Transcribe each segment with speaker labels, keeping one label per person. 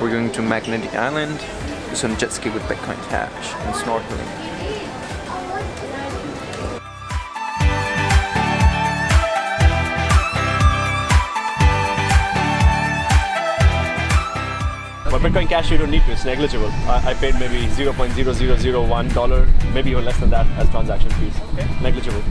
Speaker 1: We're going to Magnetic Island, do some jet ski with Bitcoin Cash, and snorkeling.
Speaker 2: For Bitcoin Cash, you don't need to, it's negligible. I paid maybe $0.0001, maybe even less than that as transaction fees. Okay. Negligible.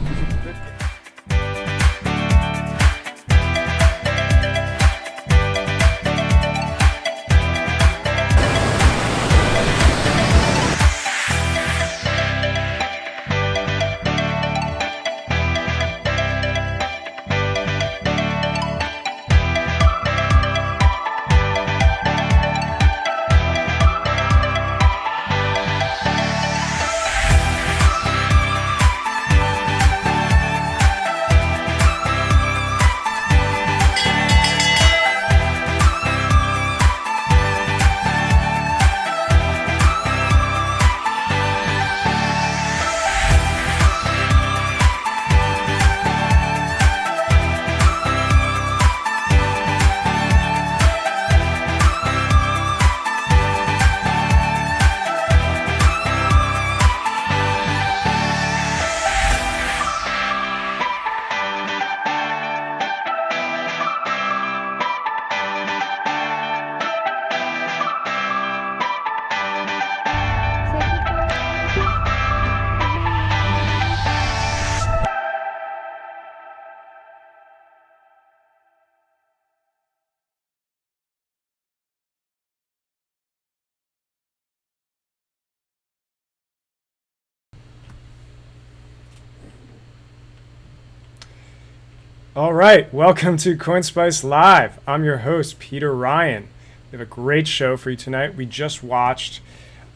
Speaker 3: All right, welcome to CoinSpice Live. I'm your host, Peter Ryan. We have a great show for you tonight. We just watched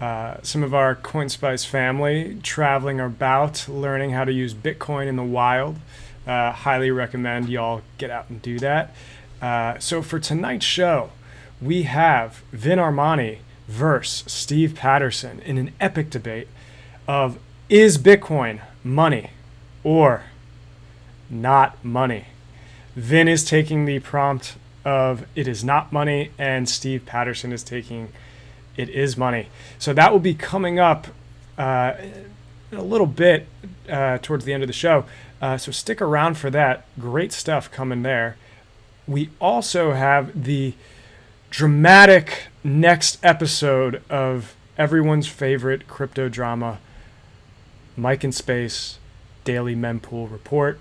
Speaker 3: some of our CoinSpice family traveling about, learning how to use Bitcoin in the wild. Highly recommend y'all get out and do that. So for tonight's show, we have Vin Armani versus Steve Patterson in an epic debate of is Bitcoin money or not money. Vin is taking the prompt of it is not money, and Steve Patterson is taking it is money. So that will be coming up in a little bit towards the end of the show. So stick around for that. Great stuff coming there. We also have the dramatic next episode of everyone's favorite crypto drama, Mike in Space Daily Mempool Report.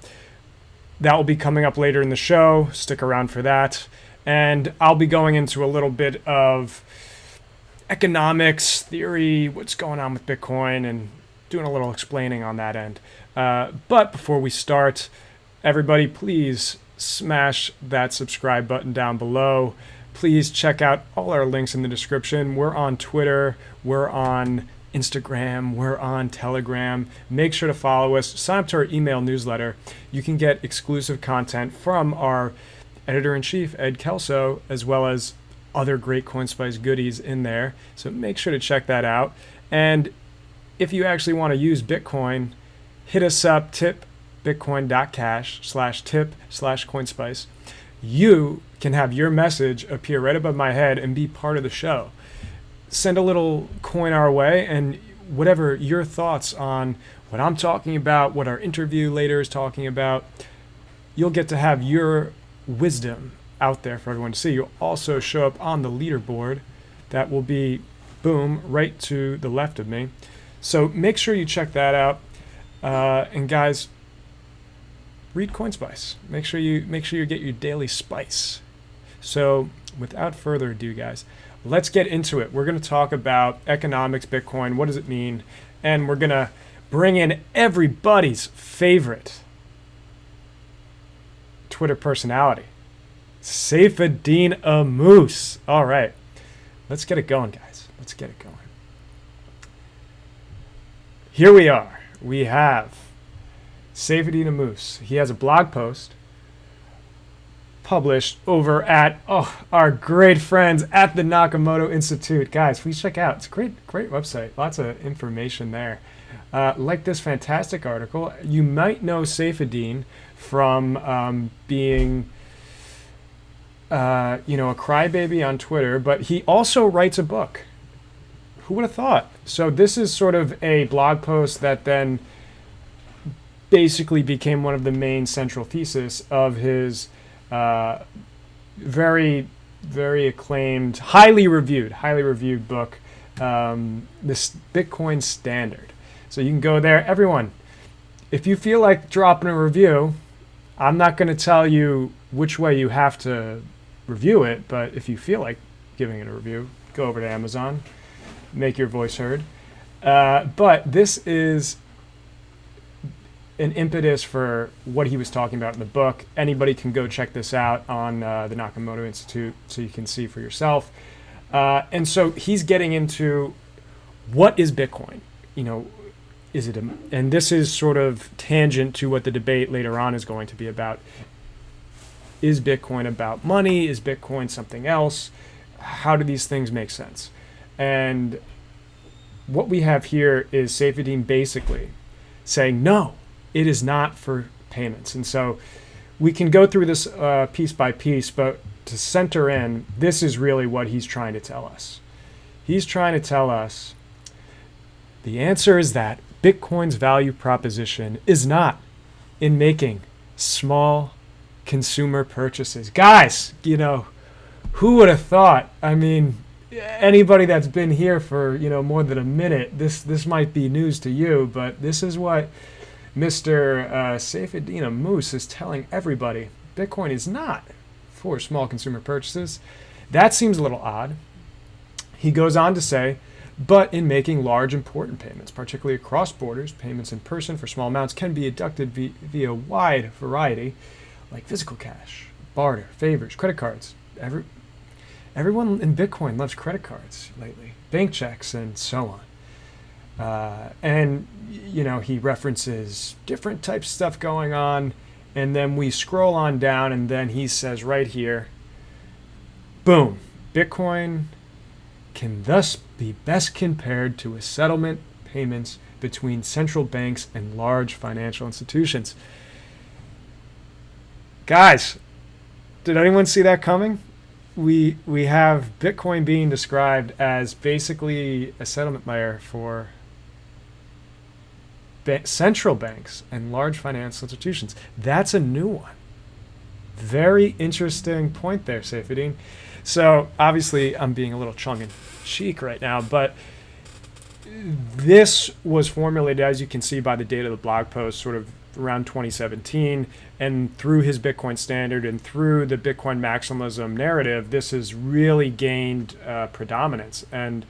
Speaker 3: That will be coming up later in the show. Stick around for that. And I'll be going into a little bit of economics, theory, what's going on with Bitcoin, and doing a little explaining on that end. But before we start, everybody, please smash that subscribe button down below. Please check out all our links in the description. We're on Twitter. We're on Instagram, we're on Telegram. Make sure to follow us. Sign up to our email newsletter. You can get exclusive content from our editor-in-chief, Ed Kelso, as well as other great CoinSpice goodies in there. So make sure to check that out. And if you actually want to use Bitcoin, hit us up, tipbitcoin.cash/tip/CoinSpice. You can have your message appear right above my head and be part of the show. Send a little coin our way, and whatever your thoughts on what I'm talking about, what our interview later is talking about, you'll get to have your wisdom out there for everyone to see. You'll also show up on the leaderboard that will be, boom, right to the left of me. So make sure you check that out. And guys, read CoinSpice. Make sure you get your daily spice. So without further ado, guys, let's get into it. We're going to talk about economics, Bitcoin, what does it mean? And we're going to bring in everybody's favorite Twitter personality, Saefedean Critique. All right, let's get it going, guys. Let's get it going. Here we are. We have Saefedean Critique. He has a blog post published over at our great friends at the Nakamoto Institute. Guys, please check out. It's a great website. Lots of information there. Like this fantastic article. You might know Saefedean from being a crybaby on Twitter, but he also writes a book. Who would have thought? So this is sort of a blog post that then basically became one of the main central thesis of his very, very acclaimed, highly reviewed book, this Bitcoin Standard. So you can go there. Everyone, if you feel like dropping a review, I'm not going to tell you which way you have to review it, but if you feel like giving it a review, go over to Amazon, make your voice heard. But this is an impetus for what he was talking about in the book. Anybody can go check this out on the Nakamoto Institute so you can see for yourself. And so he's getting into what is Bitcoin? Is it and this is sort of tangent to what the debate later on is going to be about. Is Bitcoin about money? Is Bitcoin something else? How do these things make sense? And what we have here is Saefedean basically saying, no, it is not for payments. And so we can go through this piece by piece, but to center in, this is really what he's trying to tell us. He's trying to tell us the answer is that Bitcoin's value proposition is not in making small consumer purchases. Guys, who would have thought? I mean, anybody that's been here for, more than a minute, this might be news to you, but this is what Mr. Saefedean Moose is telling everybody. Bitcoin is not for small consumer purchases. That seems a little odd. He goes on to say, but in making large important payments, particularly across borders, payments in person for small amounts can be deducted via a wide variety, like physical cash, barter, favors, credit cards. Everyone in Bitcoin loves credit cards lately, bank checks, and so on. And he references different types of stuff going on, and then we scroll on down, and then he says right here, boom, Bitcoin can thus be best compared to a settlement payments between central banks and large financial institutions. Guys, did anyone see that coming? We have Bitcoin being described as basically a settlement layer for central banks and large financial institutions. That's a new one. Very interesting point there, Saefedean. So obviously I'm being a little tongue-in-cheek right now, but this was formulated, as you can see by the date of the blog post, sort of around 2017, and through his Bitcoin Standard and through the Bitcoin maximalism narrative, this has really gained predominance. And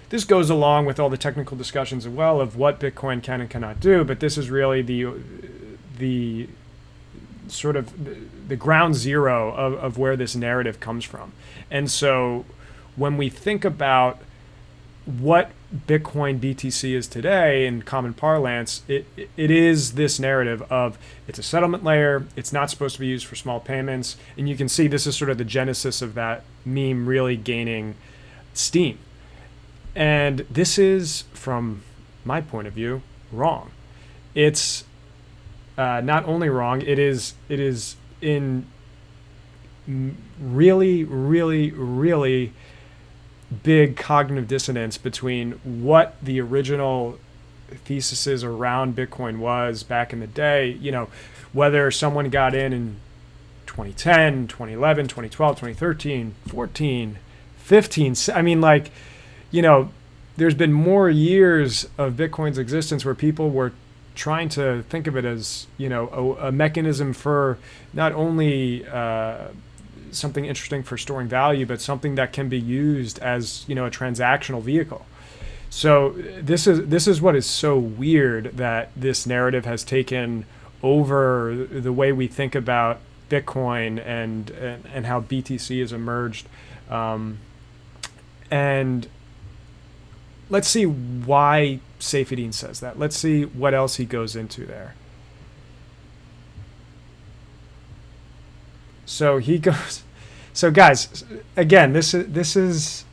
Speaker 3: this goes along with all the technical discussions as well of what Bitcoin can and cannot do, but this is really the sort of the ground zero of where this narrative comes from. And so when we think about what Bitcoin BTC is today in common parlance, it is this narrative of it's a settlement layer, it's not supposed to be used for small payments, and you can see this is sort of the genesis of that meme really gaining steam. And this is, from my point of view, wrong. It's not only wrong, it is in really, really, really big cognitive dissonance between what the original theses around Bitcoin was back in the day. Whether someone got in 2010, 2011, 2012, 2013, 14, 15. I mean, there's been more years of Bitcoin's existence where people were trying to think of it as, a mechanism for not only something interesting for storing value, but something that can be used as, a transactional vehicle. So this is what is so weird, that this narrative has taken over the way we think about Bitcoin and how BTC has emerged. And let's see why Saefedean says that. Let's see what else he goes into there. So he goes. So guys, again, this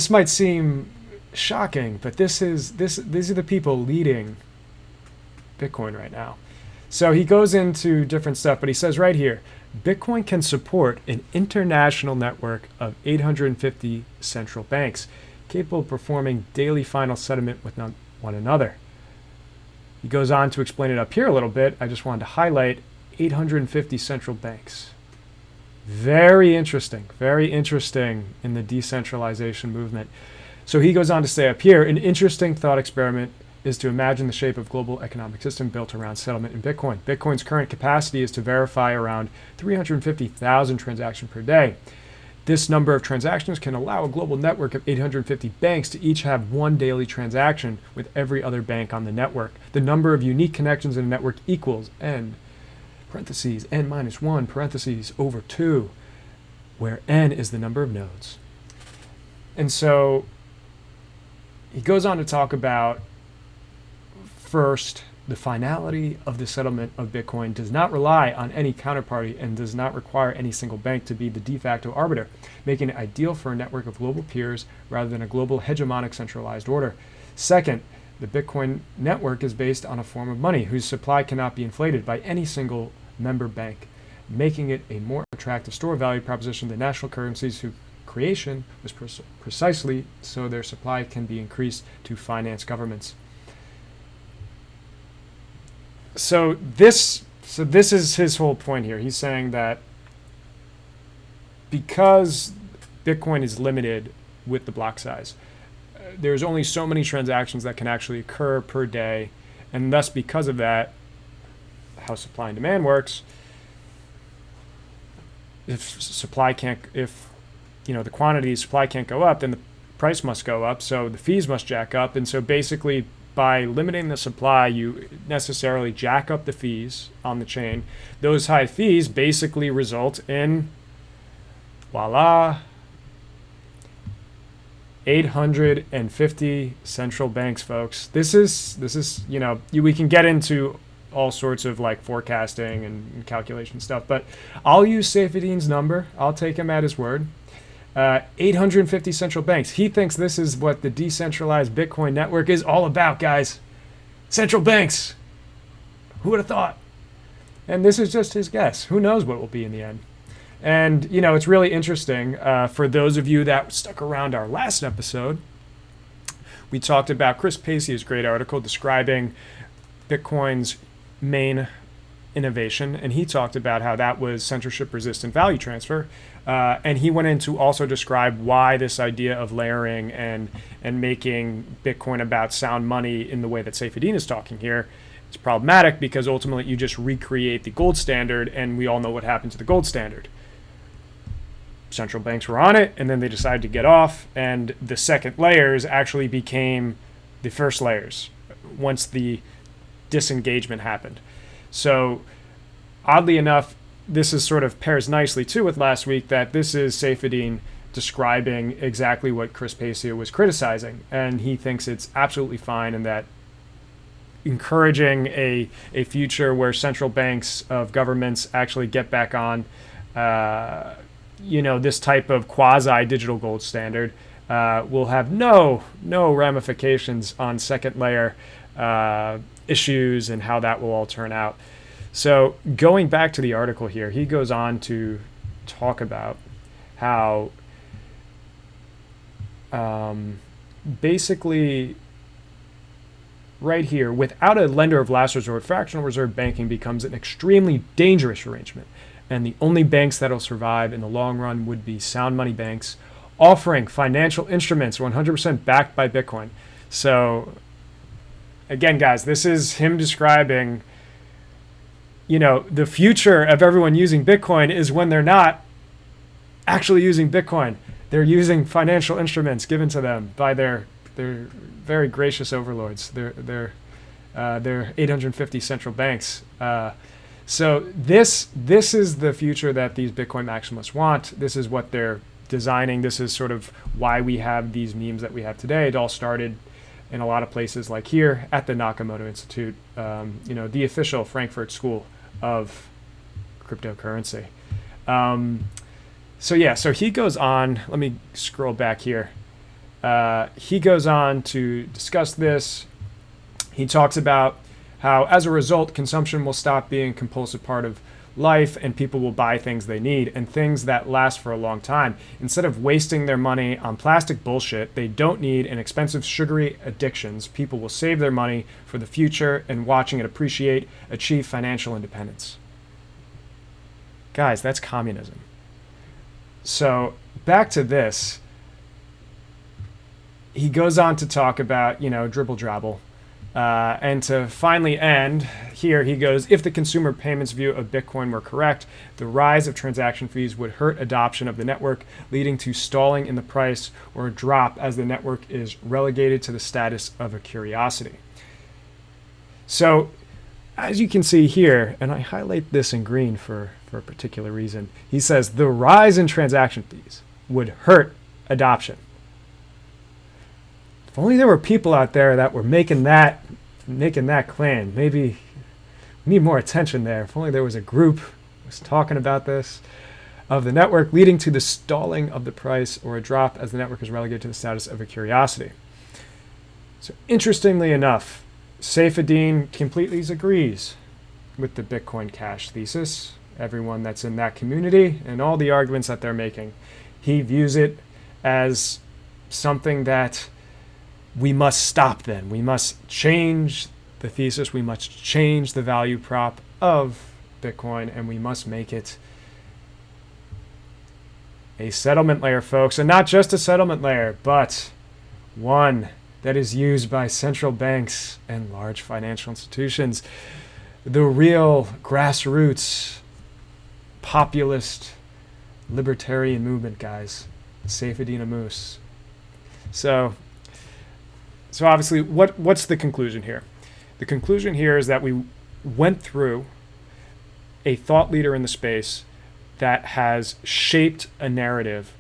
Speaker 3: might seem shocking, but these are the people leading Bitcoin right now. So he goes into different stuff, but he says right here, Bitcoin can support an international network of 850 central banks capable of performing daily final settlement with one another. He goes on to explain it up here a little bit. I just wanted to highlight 850 central banks. Very interesting in the decentralization movement. So he goes on to say up here, an interesting thought experiment is to imagine the shape of global economic system built around settlement in Bitcoin. Bitcoin's current capacity is to verify around 350,000 transactions per day. This number of transactions can allow a global network of 850 banks to each have one daily transaction with every other bank on the network. The number of unique connections in a network equals n parentheses n minus 1 parentheses over 2, where n is the number of nodes. And so he goes on to talk about, first, the finality of the settlement of Bitcoin does not rely on any counterparty and does not require any single bank to be the de facto arbiter, making it ideal for a network of global peers rather than a global hegemonic centralized order. Second, the Bitcoin network is based on a form of money whose supply cannot be inflated by any single member bank, making it a more attractive store value proposition than national currencies whose creation was precisely so their supply can be increased to finance governments. So this is his whole point here. He's saying that because Bitcoin is limited with the block size, there's only so many transactions that can actually occur per day, and thus because of that, how supply and demand works, if the quantity of supply can't go up, then the price must go up, so the fees must jack up, and so basically by limiting the supply, you necessarily jack up the fees on the chain. Those high fees basically result in, voila, 850 central banks, folks. This is we can get into all sorts of like forecasting and calculation stuff, but I'll use Saefedean's number. I'll take him at his word. 850 central banks. He thinks this is what the decentralized Bitcoin network is all about, guys. Central banks. Who would have thought? And this is just his guess. Who knows what will be in the end? And, it's really interesting. For those of you that stuck around our last episode, we talked about Chris Pacey's great article describing Bitcoin's main innovation, and he talked about how that was censorship-resistant value transfer. And he went in to also describe why this idea of layering and making Bitcoin about sound money in the way that Saefedean is talking here is problematic, because ultimately you just recreate the gold standard, and we all know what happened to the gold standard. Central banks were on it, and then they decided to get off, and the second layers actually became the first layers once the disengagement happened. So oddly enough, this is sort of pairs nicely too with last week, that this is Saefedean describing exactly what Chris Pacey was criticizing, and he thinks it's absolutely fine, and that encouraging a future where central banks of governments actually get back on this type of quasi-digital gold standard will have no ramifications on second layer issues and how that will all turn out. So going back to the article here, he goes on to talk about how basically right here, without a lender of last resort, fractional reserve banking becomes an extremely dangerous arrangement. And the only banks that will survive in the long run would be sound money banks offering financial instruments 100% backed by Bitcoin. So again, guys, this is him describing, the future of everyone using Bitcoin is when they're not actually using Bitcoin. They're using financial instruments given to them by their very gracious overlords, their 850 central banks. So this is the future that these Bitcoin maximalists want. This is what they're designing. This is sort of why we have these memes that we have today. It all started in a lot of places like here at the Nakamoto Institute, the official Frankfurt School of cryptocurrency. So he goes on, let me scroll back here. He goes on to discuss this. He talks about how as a result, consumption will stop being a compulsive part of life and people will buy things they need and things that last for a long time. Instead of wasting their money on plastic bullshit they don't need and expensive sugary addictions, people will save their money for the future and watching it achieve financial independence. Guys, that's communism. So back to this. He goes on to talk about, dribble drabble. And to finally end, here he goes, if the consumer payments view of Bitcoin were correct, the rise of transaction fees would hurt adoption of the network, leading to stalling in the price or a drop as the network is relegated to the status of a curiosity. So, as you can see here, and I highlight this in green for a particular reason, he says the rise in transaction fees would hurt adoption. If only there were people out there that were making that claim. Maybe we need more attention there. If only there was a group that was talking about this, of the network leading to the stalling of the price or a drop as the network is relegated to the status of a curiosity. So interestingly enough, Saefedean completely agrees with the Bitcoin Cash thesis. Everyone that's in that community and all the arguments that they're making, he views it as something that we must stop then. We must change the thesis. We must change the value prop of Bitcoin, and we must make it a settlement layer, folks. And not just a settlement layer, but one that is used by central banks and large financial institutions. The real grassroots, populist, libertarian movement, guys. Saefedean Moose. So obviously, what's the conclusion here? The conclusion here is that we went through a thought leader in the space that has shaped a narrative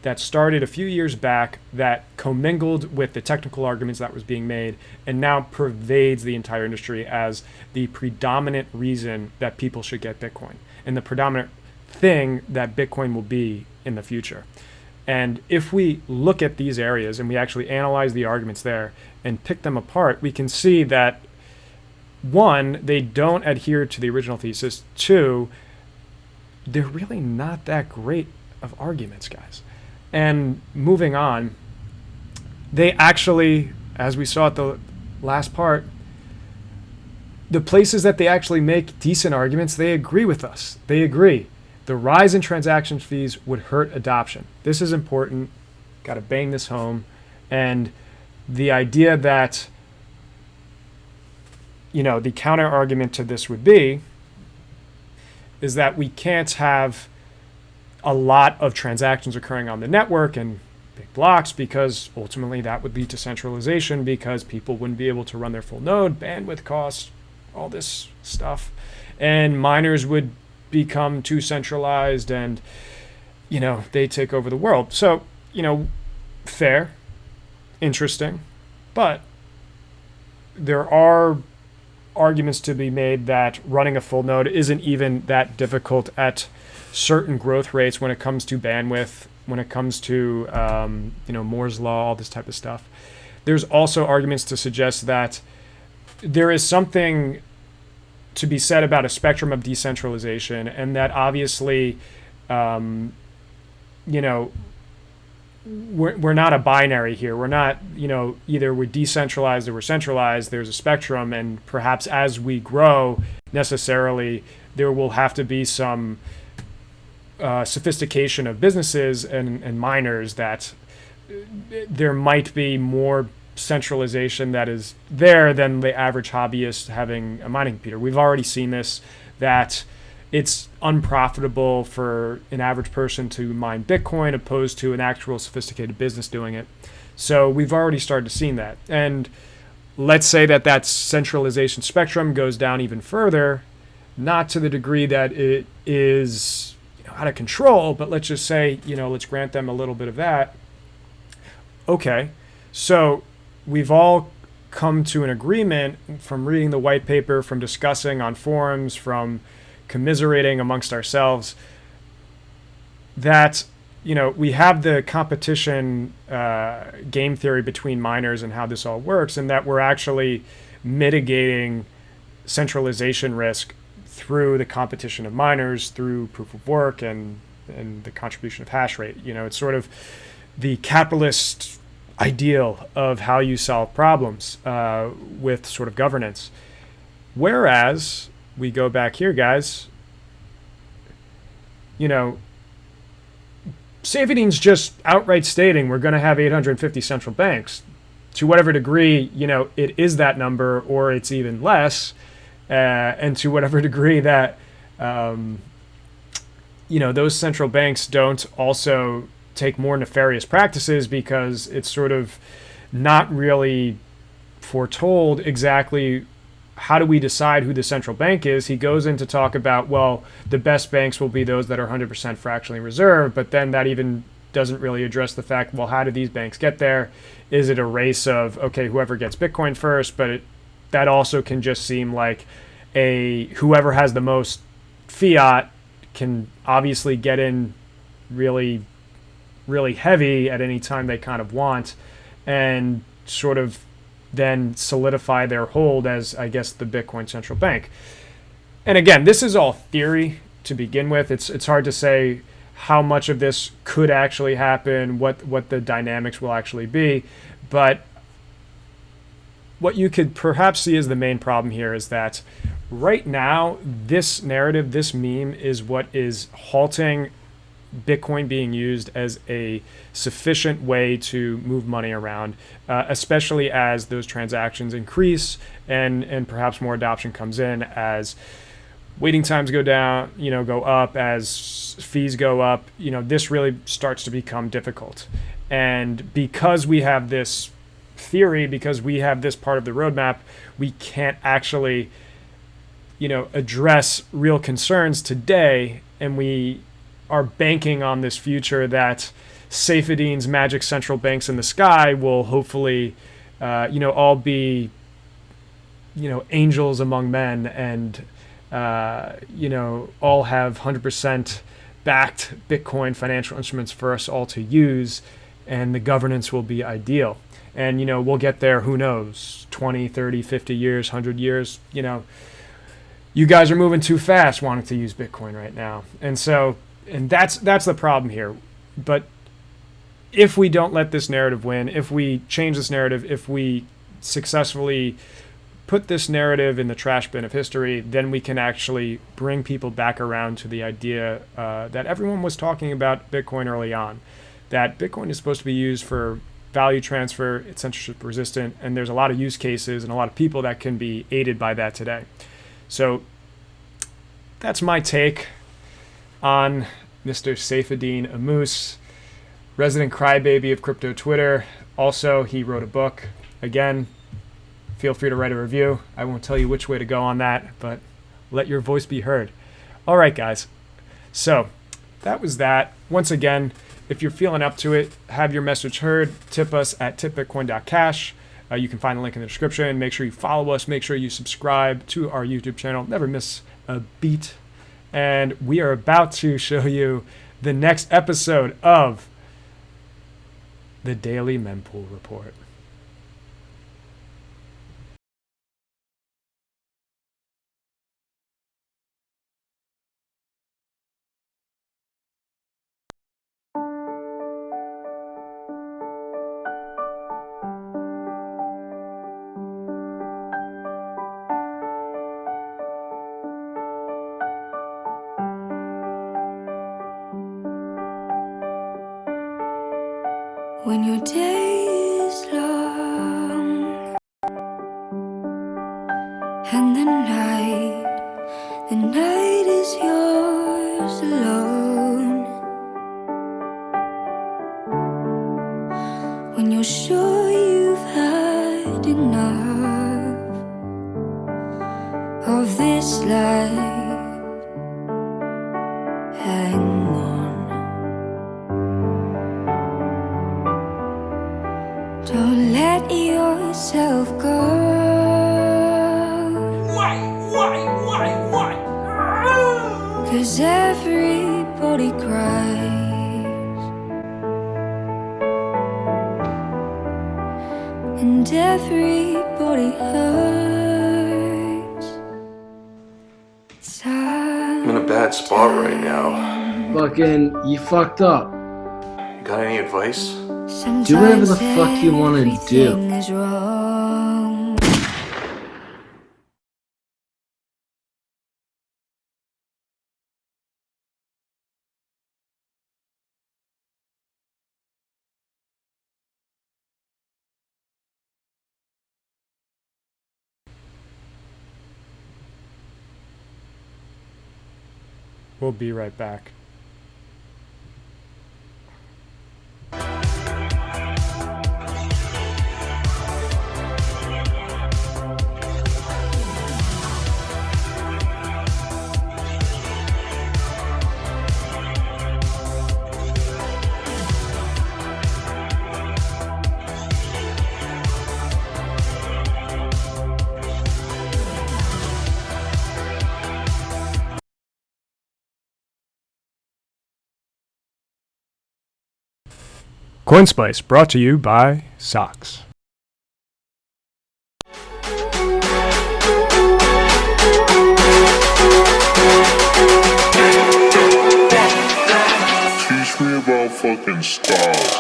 Speaker 3: that started a few years back, that commingled with the technical arguments that was being made, and now pervades the entire industry as the predominant reason that people should get Bitcoin, and the predominant thing that Bitcoin will be in the future. And if we look at these areas and we actually analyze the arguments there and pick them apart, we can see that, one, they don't adhere to the original thesis. Two, they're really not that great of arguments, guys. And moving on, they actually, as we saw at the last part, the places that they actually make decent arguments, they agree with us. They agree. The rise in transaction fees would hurt adoption. This is important. Got to bang this home. And the idea that, the counter argument to this would be is that we can't have a lot of transactions occurring on the network and big blocks, because ultimately that would lead to centralization, because people wouldn't be able to run their full node, bandwidth costs, all this stuff. And miners would become too centralized and, they take over the world. So, fair, interesting, but there are arguments to be made that running a full node isn't even that difficult at certain growth rates when it comes to bandwidth, when it comes to, Moore's law, all this type of stuff. There's also arguments to suggest that there is something to be said about a spectrum of decentralization, and that obviously, we're not a binary here. We're not, either we're decentralized or we're centralized. There's a spectrum, and perhaps as we grow, necessarily, there will have to be some sophistication of businesses and miners, that there might be more centralization that is there than the average hobbyist having a mining computer. We've already seen this, that it's unprofitable for an average person to mine Bitcoin opposed to an actual sophisticated business doing it. So we've already started to see that. And let's say that centralization spectrum goes down even further, not to the degree that it is out of control, but let's just say, let's grant them a little bit of that. Okay, so we've all come to an agreement from reading the white paper, from discussing on forums, from commiserating amongst ourselves, that we have the competition game theory between miners and how this all works, and that we're actually mitigating centralization risk through the competition of miners, through proof of work and the contribution of hash rate. It's sort of the capitalist ideal of how you solve problems with sort of governance. Whereas we go back here, guys, Saefedean's just outright stating we're going to have 850 central banks. To whatever degree, it is that number or it's even less, and to whatever degree that, those central banks don't also take more nefarious practices, because it's sort of not really foretold exactly how do we decide who the central bank is. He goes in to talk about, well, the best banks will be those that are 100% fractionally reserved, but then that even doesn't really address the fact, well, how do these banks get there? Is it a race of, okay, whoever gets Bitcoin first? But that also can just seem like whoever has the most fiat can obviously get in really, really heavy at any time they kind of want, and sort of then solidify their hold as, I guess, the Bitcoin central bank. And again, this is all theory to begin with. It's hard to say how much of this could actually happen, what the dynamics will actually be. But what you could perhaps see as the main problem here is that right now, this narrative, this meme, is what is halting Bitcoin being used as a sufficient way to move money around, especially as those transactions increase and perhaps more adoption comes in as waiting times go down, go up, as fees go up. This really starts to become difficult. And because we have this theory, because we have this part of the roadmap, we can't actually, address real concerns today, and we are banking on this future that Saefedean's magic central banks in the sky will hopefully, all be, angels among men, and, all have 100% backed Bitcoin financial instruments for us all to use, and the governance will be ideal. And, we'll get there, who knows, 20, 30, 50 years, 100 years, you guys are moving too fast wanting to use Bitcoin right now. And that's the problem here. But if we don't let this narrative win, if we change this narrative, if we successfully put this narrative in the trash bin of history, then we can actually bring people back around to the idea that everyone was talking about Bitcoin early on, that Bitcoin is supposed to be used for value transfer, it's censorship resistant, and there's a lot of use cases and a lot of people that can be aided by that today. So that's my take on Mr. Saefedean Ammous, resident crybaby of crypto Twitter. Also, he wrote a book. Again, feel free to write a review. I won't tell you which way to go on that, but let your voice be heard. All right, guys. So that was that. Once again, if you're feeling up to it, have your message heard, tip us at tipbitcoin.cash. You can find the link in the description. Make sure you follow us. Make sure you subscribe to our YouTube channel. Never miss a beat. And we are about to show you the next episode of the Daily Mempool Report.
Speaker 4: When your day is long and the night is yours alone. When you're sure you've had enough of this life, hang on. Don't let yourself go. Why? 'Cause everybody cries and everybody hurts.
Speaker 5: bad spot right now.
Speaker 6: Fucking, you fucked up.
Speaker 5: Got any advice?
Speaker 6: Do whatever the fuck you want to do.
Speaker 4: Everything is wrong.
Speaker 3: We'll be right back. CoinSpice, brought to you by Socks.
Speaker 7: Teach me about fucking stars.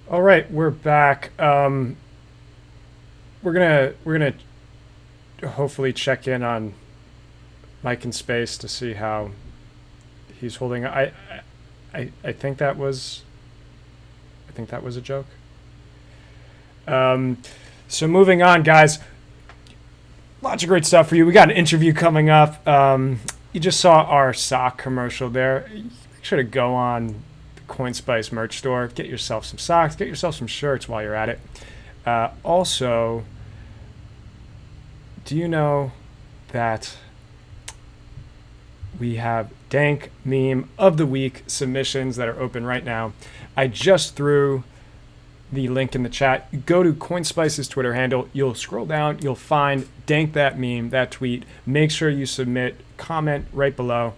Speaker 3: All right, we're back. We're gonna hopefully check in on Mike in Space to see how he's holding. I think that was a joke. So moving on, guys. Lots of great stuff for you. We got an interview coming up. You just saw our sock commercial there. Make sure to go on CoinSpice merch store, get yourself some socks, get yourself some shirts while you're at it. Also, do you know that we have dank meme of the week submissions that are open right now? I just threw the link in the chat. Go to CoinSpice's Twitter handle. You'll scroll down. You'll find dank that meme, that tweet. Make sure you submit, comment right below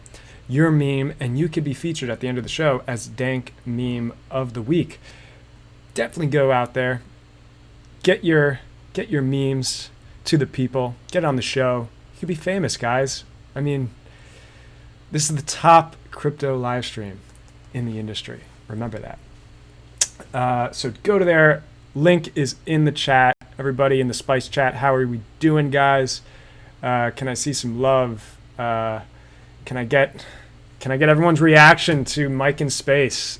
Speaker 3: your meme, and you could be featured at the end of the show as dank meme of the week. Definitely go out there, get your memes to the people, get on the show. You could be famous, guys. I mean, this is the top crypto live stream in the industry. Remember that. So go to there. Link is in the chat. Everybody in the Spice chat, how are we doing, guys? Can I see some love? Can I get everyone's reaction to Mike in Space?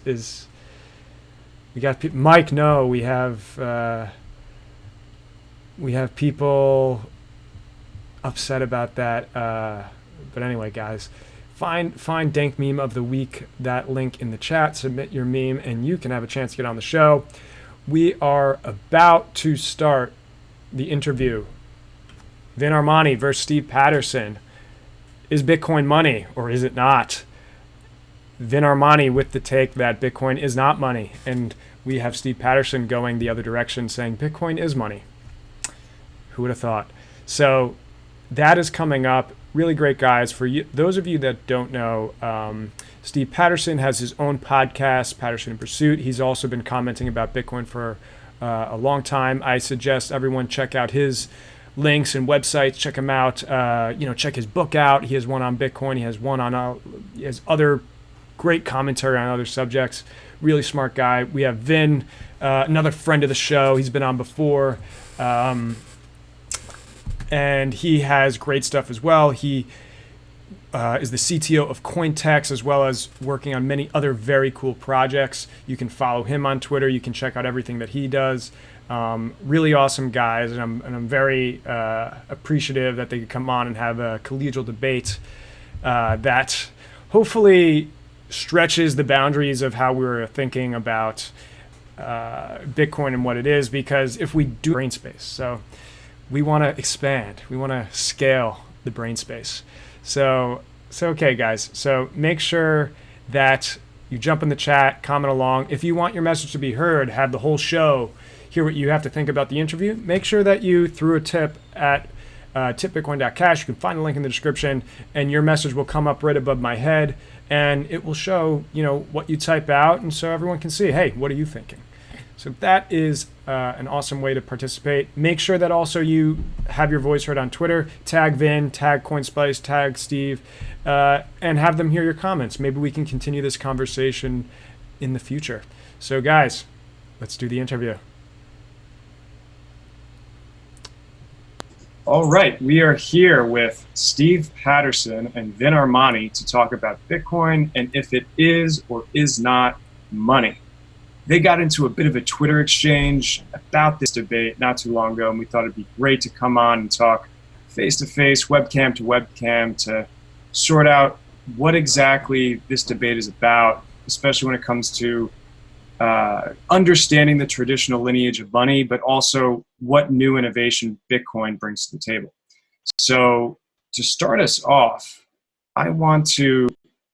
Speaker 3: We got Mike? No, we have people upset about that. But anyway, guys, find dank meme of the week. That link in the chat. Submit your meme, and you can have a chance to get on the show. We are about to start the interview. Vin Armani versus Steve Patterson. Is Bitcoin money or is it not? Vin Armani with the take that Bitcoin is not money. And we have Steve Patterson going the other direction saying Bitcoin is money. Who would have thought? So that is coming up. Really great guys. For you, those of you that don't know, Steve Patterson has his own podcast, Patterson in Pursuit. He's also been commenting about Bitcoin for a long time. I suggest everyone check out his links and websites. Check him out. Check his book out. He has one on Bitcoin. He has one on he has other great commentary on other subjects. Really smart guy. We have Vin, another friend of the show. He's been on before, and he has great stuff as well. is the CTO of Cointex, as well as working on many other very cool projects. You can follow him on Twitter. You can check out everything that he does. Really awesome guys, and I'm very appreciative that they could come on and have a collegial debate that hopefully stretches the boundaries of how we were thinking about Bitcoin and what it is, because if we do brain space, so we want to expand, we want to scale the brain space. So okay, guys. So make sure that you jump in the chat, comment along. If you want your message to be heard, have the whole show, hear what you have to think about the interview, make sure that you threw a tip at tipbitcoin.cash. You can find the link in the description, and your message will come up right above my head, and it will show, what you type out, and so everyone can see, hey, what are you thinking? So that is an awesome way to participate. Make sure that also you have your voice heard on Twitter. Tag Vin, tag CoinSpice, tag Steve, and have them hear your comments. Maybe we can continue this conversation in the future. So guys, let's do the interview. All right, we are here with Steve Patterson and Vin Armani to talk about Bitcoin and if it is or is not money. They got into a bit of a Twitter exchange about this debate not too long ago, and we thought it'd be great to come on and talk face-to-face, webcam to webcam, to sort out what exactly this debate is about, especially when it comes to understanding the traditional lineage of money, but also what new innovation Bitcoin brings to the table. So to start us off, I want to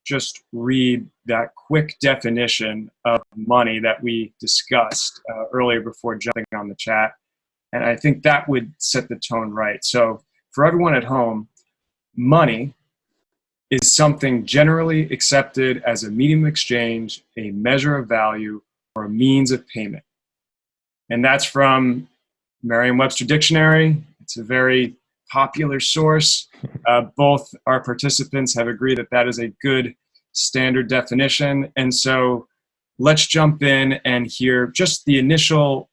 Speaker 3: just read that quick definition of money that we discussed earlier before jumping on the chat. And I think that would set the tone right. So for everyone at home, money is something generally accepted as a medium of exchange, a measure of value, or a means of payment. And that's from Merriam-Webster Dictionary. It's a very popular source. Both our participants have agreed that that is a good standard definition. And so let's jump in and hear just the initial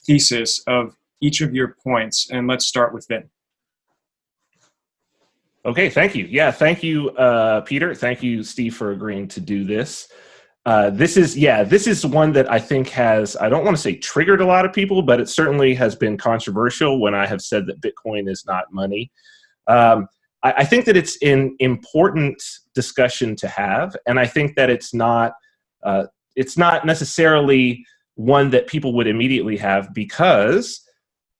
Speaker 3: thesis of each of your points. And let's start with Vin.
Speaker 8: Okay, thank you. Yeah, thank you, Peter. Thank you, Steve, for agreeing to do this. This is one that I think has, I don't want to say triggered a lot of people, but it certainly has been controversial when I have said that Bitcoin is not money. I think that it's an important discussion to have, and I think that it's not necessarily one that people would immediately have, because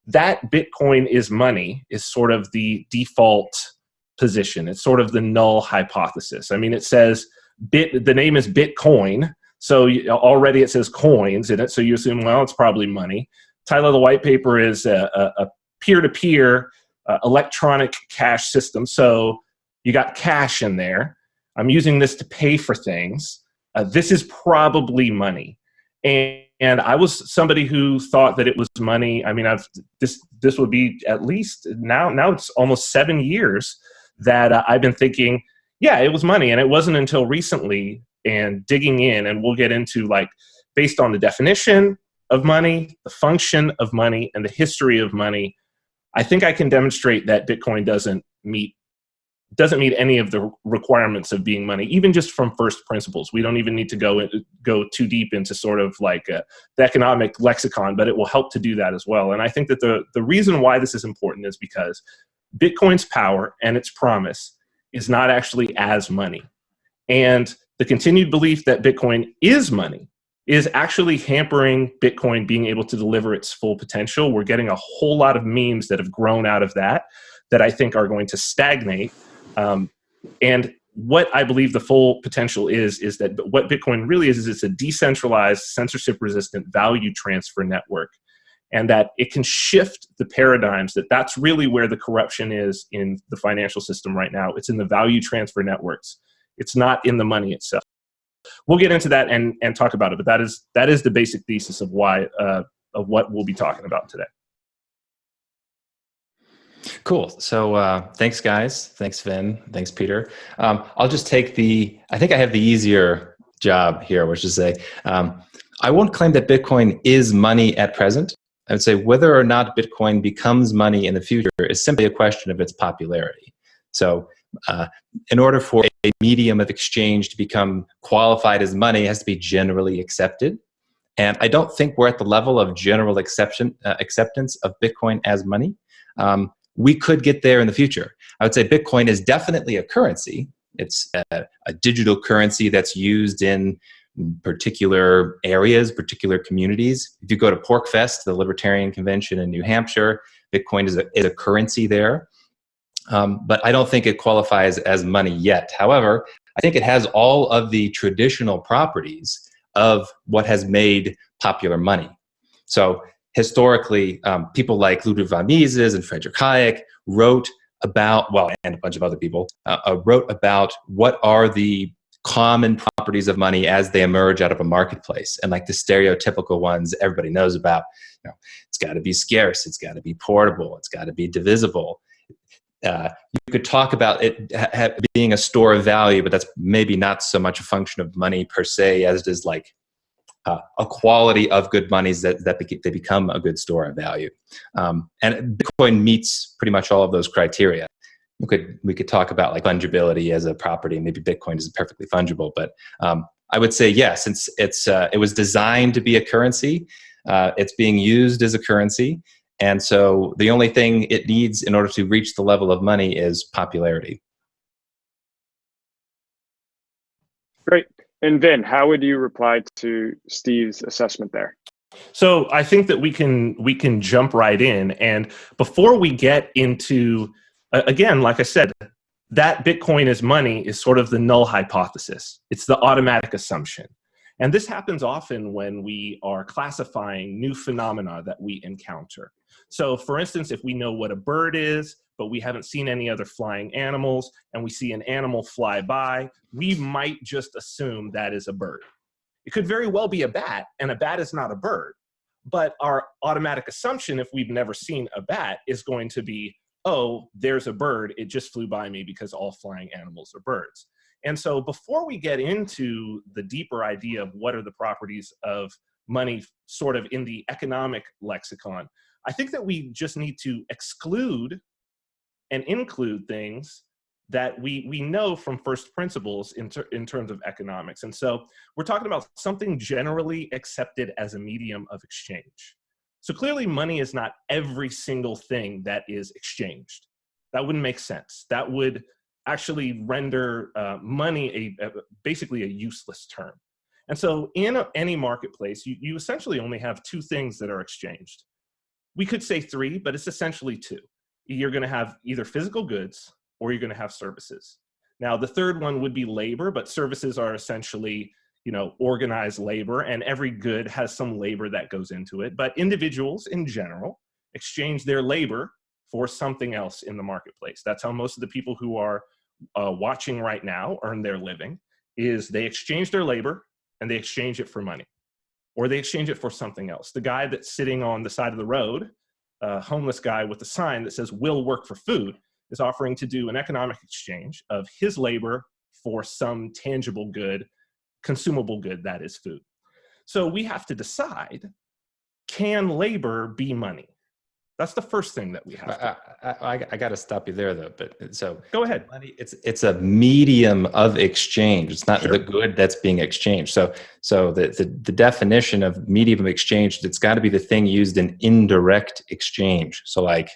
Speaker 8: that Bitcoin is money is sort of the default position. It's sort of the null hypothesis. I mean, it says the name is Bitcoin, so already it says coins in it, so you assume, well, it's probably money. Title of the white paper is a peer-to-peer electronic cash system, so you got cash in there. I'm using this to pay for things. This is probably money. And I was somebody who thought that it was money. I mean, this would be at least, now it's almost 7 years that I've been thinking, yeah, it was money. And it wasn't until recently, and digging in, and we'll get into, like, based on the definition of money, the function of money, and the history of money, I think I can demonstrate that Bitcoin doesn't meet any of the requirements of being money, even just from first principles. We don't even need to go too deep into sort of like the economic lexicon, but it will help to do that as well. And I think that the reason why this is important is because Bitcoin's power and its promise is not actually as money. And the continued belief that Bitcoin is money is actually hampering Bitcoin being able to deliver its full potential. We're getting a whole lot of memes that have grown out of that I think are going to stagnate. And what I believe the full potential is that what Bitcoin really is it's a decentralized, censorship-resistant value transfer network, and that it can shift the paradigms. That's really where the corruption is in the financial system right now. It's in the value transfer networks. It's not in the money itself. We'll get into that and talk about it, but that is the basic thesis of why of what we'll be talking about today.
Speaker 9: Cool. So thanks, guys. Thanks, Vin. Thanks, Peter. I'll just take I think I have the easier job here, which is say, I won't claim that Bitcoin is money at present. I would say whether or not Bitcoin becomes money in the future is simply a question of its popularity. So In order for a medium of exchange to become qualified as money, it has to be generally accepted. And I don't think we're at the level of general acceptance of Bitcoin as money. We could get there in the future. I would say Bitcoin is definitely a currency. It's a digital currency that's used in particular areas, particular communities. If you go to PorcFest, the Libertarian Convention in New Hampshire, Bitcoin is a currency there. But I don't think it qualifies as money yet. However, I think it has all of the traditional properties of what has made popular money. So historically, people like Ludwig von Mises and Friedrich Hayek wrote about, well, and a bunch of other people, wrote about what are the common properties of money as they emerge out of a marketplace. And like the stereotypical ones everybody knows about, it's got to be scarce, it's got to be portable, it's got to be divisible. You could talk about it being a store of value, but that's maybe not so much a function of money per se as it is like a quality of good monies that they become a good store of value. And Bitcoin meets pretty much all of those criteria. We could talk about like fungibility as a property. Maybe Bitcoin is perfectly fungible, but I would say yes, since it was designed to be a currency, it's being used as a currency. And so the only thing it needs in order to reach the level of money is popularity.
Speaker 3: Great. And Vin, how would you reply to Steve's assessment there?
Speaker 8: So I think that we can jump right in. And before we get into, again, like I said, that Bitcoin is money is sort of the null hypothesis. It's the automatic assumption. And this happens often when we are classifying new phenomena that we encounter. So for instance, if we know what a bird is, but we haven't seen any other flying animals, and we see an animal fly by, we might just assume that is a bird. It could very well be a bat, and a bat is not a bird. But our automatic assumption, if we've never seen a bat, is going to be, oh, there's a bird, it just flew by me because all flying animals are birds. And so before we get into the deeper idea of what are the properties of money sort of in the economic lexicon, I think that we just need to exclude and include things that we know from first principles in terms of economics. And so we're talking about something generally accepted as a medium of exchange. So clearly money is not every single thing that is exchanged. That wouldn't make sense. That would actually render money basically a useless term. And so in any marketplace, you essentially only have two things that are exchanged. We could say three, but it's essentially two. You're going to have either physical goods or you're going to have services. Now, the third one would be labor, but services are essentially, organized labor, and every good has some labor that goes into it. But individuals in general exchange their labor for something else in the marketplace. That's how most of the people who are watching right now earn their living, is they exchange their labor and they exchange it for money, or they exchange it for something else. The guy that's sitting on the side of the road, a homeless guy with a sign that says "will work for food," is offering to do an economic exchange of his labor for some tangible good, consumable good, that is food. So we have to decide, can labor be money? That's the first thing that we have to.
Speaker 9: I got to stop you there, though. But so
Speaker 8: go ahead.
Speaker 9: Money, it's a medium of exchange. It's not the good that's being exchanged. So the definition of medium of exchange, it's got to be the thing used in indirect exchange. So I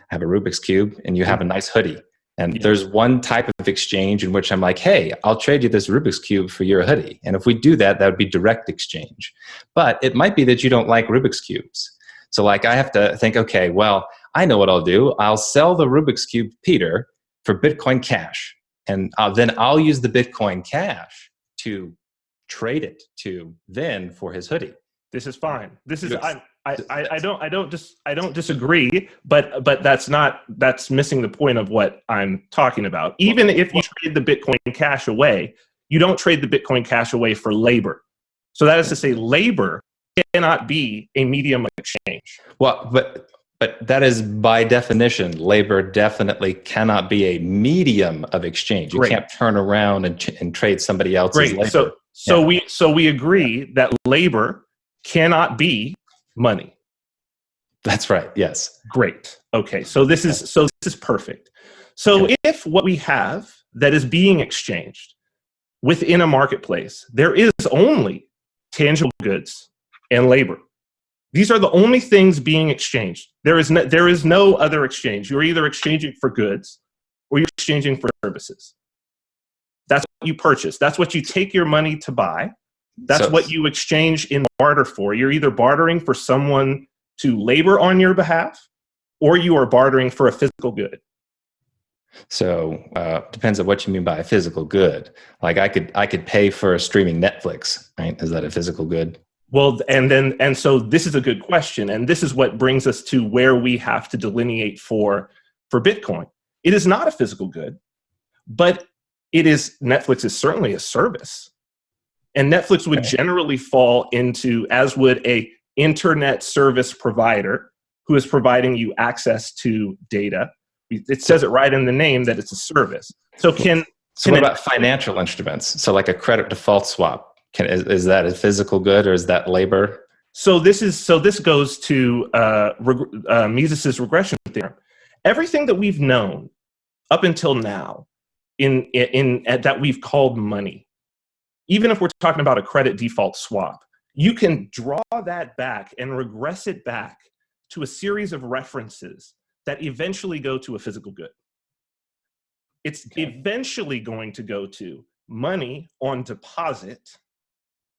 Speaker 9: have a Rubik's Cube and you have a nice hoodie. And there's one type of exchange in which I'm like, hey, I'll trade you this Rubik's Cube for your hoodie. And if we do that, that would be direct exchange. But it might be that you don't like Rubik's Cubes. So I have to think, okay, well, I know what I'll do. I'll sell the Rubik's Cube to Peter for Bitcoin Cash. And then I'll use the Bitcoin Cash to trade it to Vin for his hoodie.
Speaker 8: This is fine. This is I don't disagree, but that's missing the point of what I'm talking about. Even if you trade the Bitcoin Cash away, you don't trade the Bitcoin Cash away for labor. So that is to say, labor cannot be a medium of exchange.
Speaker 9: Well, but that is by definition, labor definitely cannot be a medium of exchange. You can't turn around and trade somebody else's labor.
Speaker 8: So we agree that labor cannot be money.
Speaker 9: That's right. Yes.
Speaker 8: Great. Okay. So this is perfect. So if what we have that is being exchanged within a marketplace, there is only tangible goods and labor. These are the only things being exchanged. There is no other exchange. You're either exchanging for goods or you're exchanging for services. That's what you purchase. That's what you take your money to buy. That's what you exchange in barter for. You're either bartering for someone to labor on your behalf, or you are bartering for a physical good.
Speaker 9: So depends on what you mean by a physical good. Like I could pay for streaming Netflix, right? Is that a physical good?
Speaker 8: Well, and so this is a good question, and this is what brings us to where we have to delineate for Bitcoin. It is not a physical good, but Netflix is certainly a service, and Netflix would generally fall into, as would a internet service provider who is providing you access to data. It says it right in the name that it's a service. So what
Speaker 9: about financial instruments? So like a credit default swap, is that a physical good or is that labor?
Speaker 8: So this goes to Mises's regression theorem. Everything that we've known up until now in that we've called money, even if we're talking about a credit default swap, you can draw that back and regress it back to a series of references that eventually go to a physical good. It's eventually going to go to money on deposit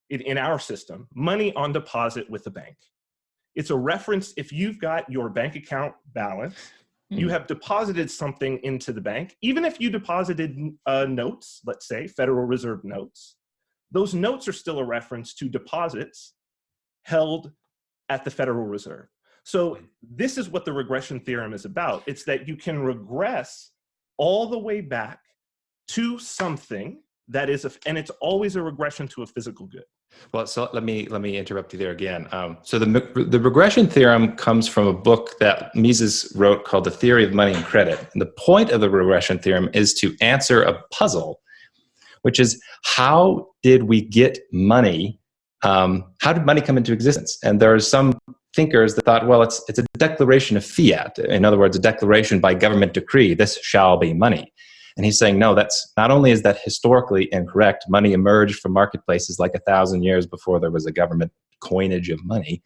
Speaker 8: in our system, money on deposit with the bank. It's a reference. If you've got your bank account balance, you have deposited something into the bank. Even if you deposited notes, let's say Federal Reserve notes, those notes are still a reference to deposits held at the Federal Reserve. So this is what the regression theorem is about. It's that you can regress all the way back to something that is, and it's always a regression to a physical good.
Speaker 9: Well, so let me interrupt you there again. So the regression theorem comes from a book that Mises wrote called The Theory of Money and Credit. And the point of the regression theorem is to answer a puzzle, which is how did we get money? How did money come into existence? And there are some thinkers that thought, well, it's a declaration of fiat. In other words, a declaration by government decree, this shall be money. And he's saying, no, that's not only is that historically incorrect, money emerged from marketplaces like 1,000 years before there was a government coinage of money.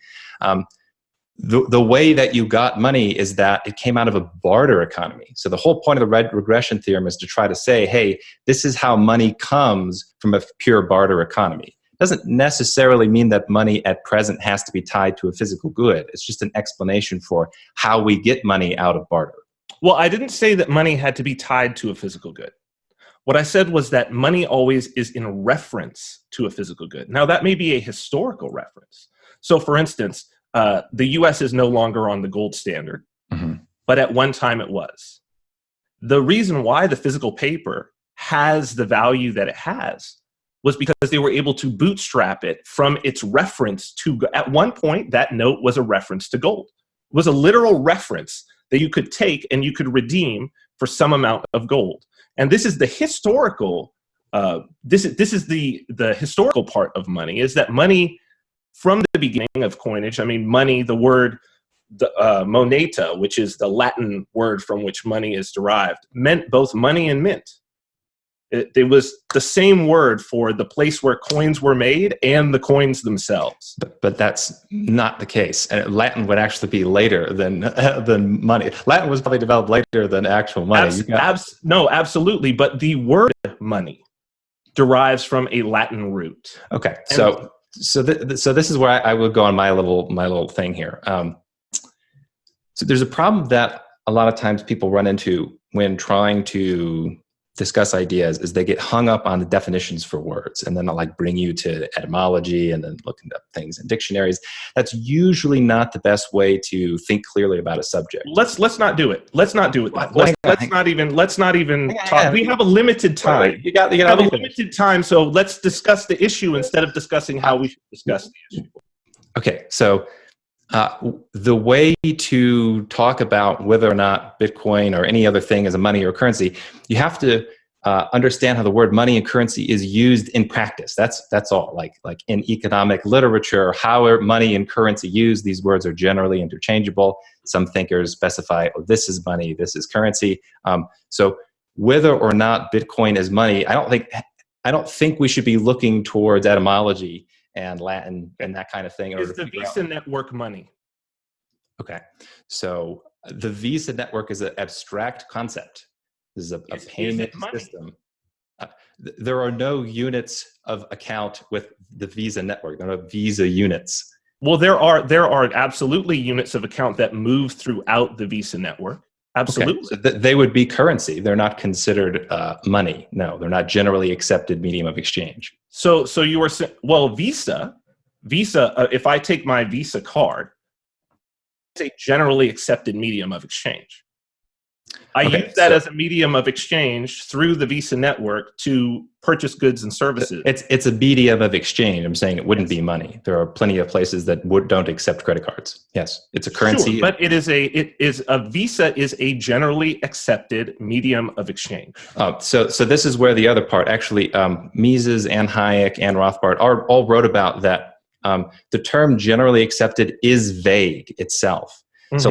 Speaker 9: The way that you got money is that it came out of a barter economy. So the whole point of the regression theorem is to try to say, hey, this is how money comes from a pure barter economy. Doesn't necessarily mean that money at present has to be tied to a physical good. It's just an explanation for how we get money out of barter.
Speaker 8: Well, I didn't say that money had to be tied to a physical good. What I said was that money always is in reference to a physical good. Now, that may be a historical reference. So, for instance, the U.S. is no longer on the gold standard, but at one time it was. The reason why the physical paper has the value that it has was because they were able to bootstrap it from its reference to, at one point, that note was a reference to gold. It was a literal reference that you could take and you could redeem for some amount of gold. And this is the historical, this is the historical part of money, is that money from the beginning of coinage, I mean, money, the word moneta, which is the Latin word from which money is derived, meant both money and mint. It was the same word for the place where coins were made and the coins themselves.
Speaker 9: But that's not the case. And Latin would actually be later than money. Latin was probably developed later than actual money.
Speaker 8: No, absolutely. But the word money derives from a Latin root.
Speaker 9: Okay, so this is where I would go on my little thing here. So there's a problem that a lot of times people run into when trying to discuss ideas is they get hung up on the definitions for words, and then they'll like bring you to etymology and then looking up things in dictionaries. That's usually not the best way to think clearly about a subject.
Speaker 8: Let's not do it. Let's not do it. Let's not even talk. We have a limited time. You have a limited time, so let's discuss the issue instead of discussing how we should discuss the issue.
Speaker 9: Okay, so the way to talk about whether or not Bitcoin or any other thing is a money or currency, you have to understand how the word money and currency is used in practice. That's all. Like in economic literature, how are money and currency used? These words are generally interchangeable. Some thinkers specify, oh, this is money, this is currency. So whether or not Bitcoin is money, I don't think we should be looking towards etymology and Latin and that kind of thing.
Speaker 8: Is the Visa network money?
Speaker 9: Okay, so the Visa network is an abstract concept. This is a payment system. There are no units of account with the Visa network. There are no Visa units.
Speaker 8: Well, there are absolutely units of account that move throughout the Visa network. Absolutely.
Speaker 9: Okay. So they would be currency. They're not considered money. No, they're not generally accepted medium of exchange.
Speaker 8: So you were saying, well, Visa, if I take my Visa card, it's a generally accepted medium of exchange. I use that as a medium of exchange through the Visa network to purchase goods and services.
Speaker 9: It's a medium of exchange. I'm saying it wouldn't be money. There are plenty of places that don't accept credit cards. Yes, it's a currency.
Speaker 8: Sure, but a Visa is a generally accepted medium of exchange.
Speaker 9: So this is where the other part actually, Mises and Hayek and Rothbard all wrote about that. The term generally accepted is vague itself. So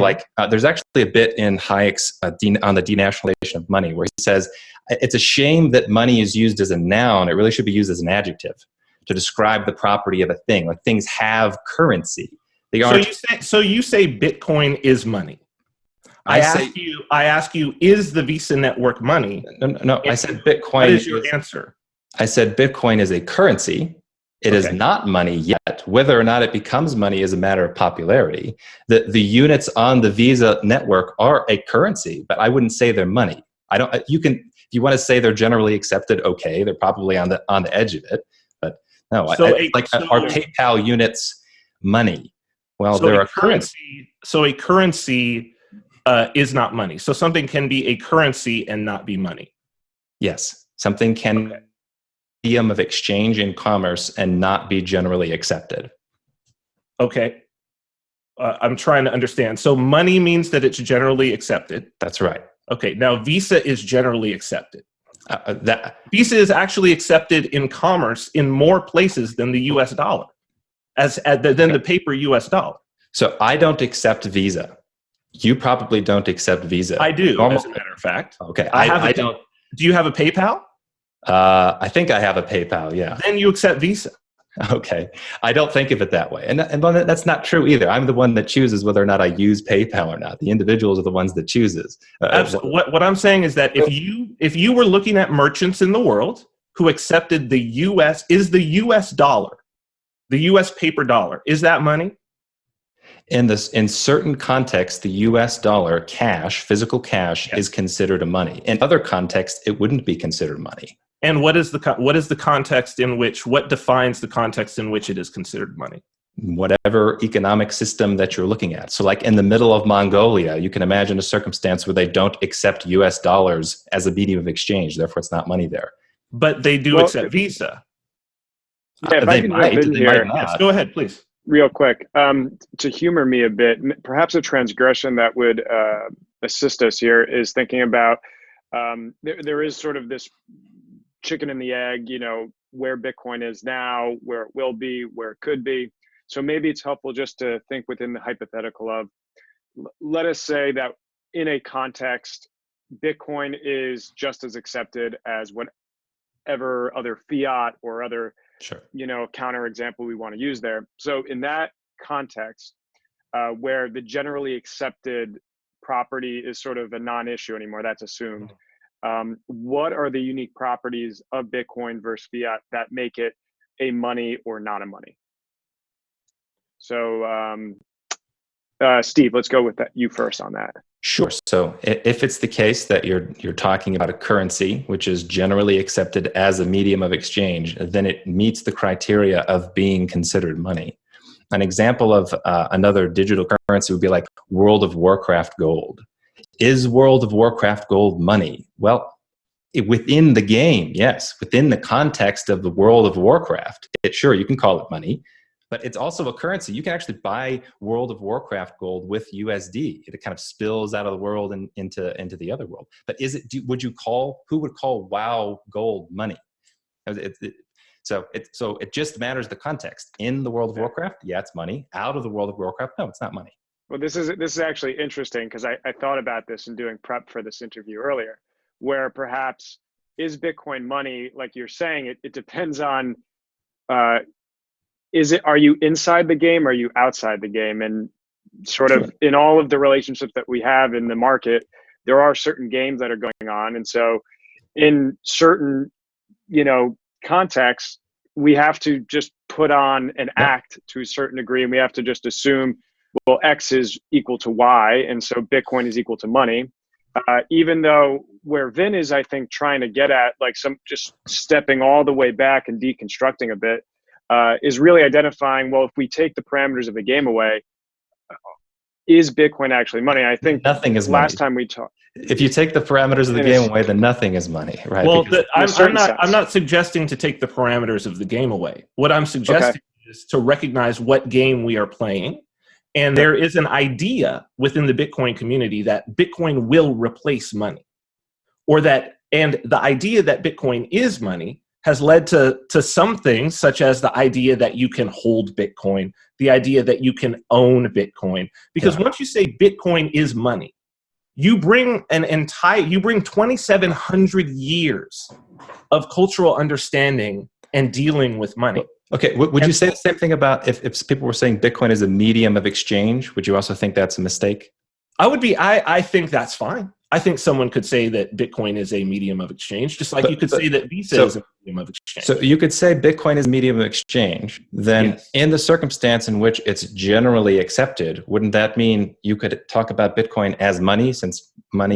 Speaker 9: there's actually a bit in Hayek's on the denationalization of money where he says, it's a shame that money is used as a noun. It really should be used as an adjective to describe the property of a thing. Like things have currency. They aren't.
Speaker 8: So you say Bitcoin is money. I ask you, is the Visa network money?
Speaker 9: No, I said Bitcoin.
Speaker 8: What is your answer?
Speaker 9: I said Bitcoin is a currency. It is not money yet. Whether or not it becomes money is a matter of popularity. The units on the Visa network are a currency, but I wouldn't say they're money. If you want to say they're generally accepted, okay, they're probably on the edge of it. But no, are PayPal units money? Well, they're a currency.
Speaker 8: So a currency is not money. So something can be a currency and not be money.
Speaker 9: Yes, something can. Medium of exchange in commerce and not be generally accepted.
Speaker 8: Okay. I'm trying to understand. So money means that it's generally accepted.
Speaker 9: That's right.
Speaker 8: Okay. Now Visa is generally accepted. Visa is actually accepted in commerce in more places than the US dollar, than the paper US dollar.
Speaker 9: So I don't accept Visa. You probably don't accept Visa.
Speaker 8: I do, as a matter of fact.
Speaker 9: Okay.
Speaker 8: I don't. Do you have a PayPal?
Speaker 9: I think I have a PayPal, yeah.
Speaker 8: Then you accept Visa.
Speaker 9: Okay. I don't think of it that way. And that's not true either. I'm the one that chooses whether or not I use PayPal or not. The individuals are the ones that chooses.
Speaker 8: What I'm saying is that if you were looking at merchants in the world who accepted the US dollar, the US paper dollar, is that money?
Speaker 9: In certain contexts, the US dollar cash, physical cash, is considered a money. In other contexts, it wouldn't be considered money.
Speaker 8: And what defines the context in which it is considered money?
Speaker 9: Whatever economic system that you're looking at. So like in the middle of Mongolia, you can imagine a circumstance where they don't accept US dollars as a medium of exchange. Therefore, it's not money there.
Speaker 8: But they do accept Visa.
Speaker 2: Yeah, if I can jump in here.
Speaker 8: Yes, go ahead, please.
Speaker 2: Real quick, to humor me a bit, perhaps a transgression that would assist us here is thinking about there is sort of this chicken and the egg, where Bitcoin is now, where it will be, where it could be. So maybe it's helpful just to think within the hypothetical of, let us say that in a context, Bitcoin is just as accepted as whatever other fiat or other counter example we want to use there. So in that context, where the generally accepted property is sort of a non-issue anymore, that's assumed. What are the unique properties of Bitcoin versus fiat that make it a money or not a money? So, Steve, let's go with you first on that.
Speaker 9: Sure. So if it's the case that you're talking about a currency which is generally accepted as a medium of exchange, then it meets the criteria of being considered money. An example of another digital currency would be like World of Warcraft gold. Is World of Warcraft gold money? Well, within the game, yes. Within the context of the World of Warcraft, sure, you can call it money. But it's also a currency. You can actually buy World of Warcraft gold with USD. It kind of spills out of the world and into the other world. But who would call WoW gold money? So it just matters the context. In the World of Warcraft, yeah, it's money. Out of the World of Warcraft, no, it's not money.
Speaker 2: Well, this is actually interesting because I thought about this in doing prep for this interview earlier, where perhaps is Bitcoin money, like you're saying, it depends on, are you inside the game or are you outside the game? And sort of in all of the relationships that we have in the market, there are certain games that are going on. And so in certain, contexts, we have to just put on an act to a certain degree, and we have to just assume, well, X is equal to Y, and so Bitcoin is equal to money. Even though where Vin is, I think, trying to get at, like, just stepping all the way back and deconstructing a bit, is really identifying, well, if we take the parameters of the game away, is Bitcoin actually money? I think
Speaker 9: nothing is
Speaker 2: last
Speaker 9: money.
Speaker 2: Time we talked.
Speaker 9: If you take the parameters of the game away, then nothing is money, right?
Speaker 8: Well,
Speaker 2: I'm
Speaker 8: I'm not suggesting to take the parameters of the game away. What I'm suggesting is to recognize what game we are playing. And there is an idea within the Bitcoin community that Bitcoin will replace money, and the idea that Bitcoin is money has led to some things, such as the idea that you can hold Bitcoin, the idea that you can own Bitcoin. Because once you say Bitcoin is money, you bring 2,700 years of cultural understanding and dealing with money.
Speaker 9: Okay, would you say the same thing about if people were saying Bitcoin is a medium of exchange? Would you also think that's a mistake?
Speaker 8: I think that's fine. I think someone could say that Bitcoin is a medium of exchange, just like you could say that Visa is a medium of exchange.
Speaker 9: So you could say Bitcoin is a medium of exchange. Then in the circumstance in which it's generally accepted, wouldn't that mean you could talk about Bitcoin as money, since money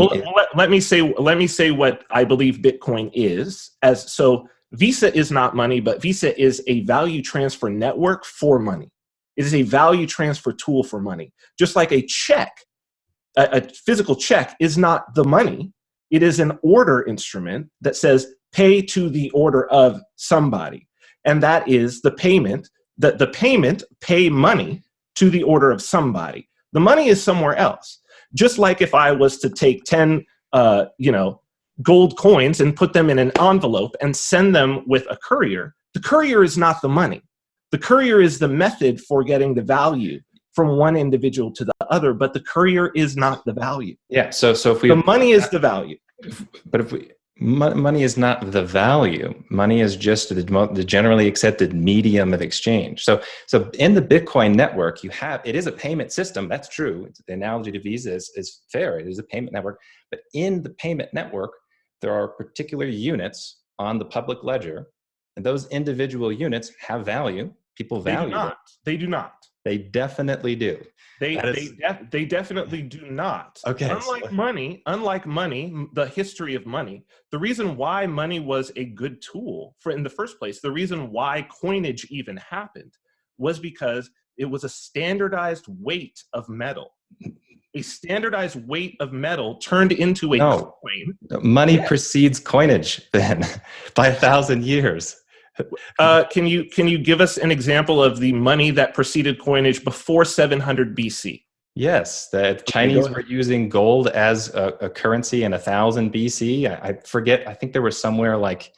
Speaker 8: let me say what I believe Bitcoin is. So Visa is not money, but Visa is a value transfer network for money. It is a value transfer tool for money. Just like a check, a physical check is not the money. It is an order instrument that says pay to the order of somebody. And that is the payment, the payment, pay money to the order of somebody. The money is somewhere else. Just like if I was to take 10, gold coins and put them in an envelope and send them with a courier, the courier is not the money. The courier is the method for getting the value from one individual to the other, but the courier is not the value.
Speaker 9: Yeah. So if the
Speaker 8: money is the value.
Speaker 9: But money is not the value. Money is just the generally accepted medium of exchange. So in the Bitcoin network, it is a payment system. That's true. The analogy to Visa is fair. It is a payment network. But in the payment network, there are particular units on the public ledger, and those individual units have value. People value them.
Speaker 8: They do not.
Speaker 9: They definitely do.
Speaker 8: They definitely do not.
Speaker 9: Okay.
Speaker 8: Unlike money, the history of money, the reason why money was a good tool in the first place, the reason why coinage even happened, was because it was a standardized weight of metal. A standardized weight of metal turned into a coin.
Speaker 9: Money precedes coinage then by 1,000 years.
Speaker 8: Can you give us an example of the money that preceded coinage before 700 BC?
Speaker 9: Yes, the Chinese were using gold as a currency in 1000 BC. I forget. I think there was somewhere like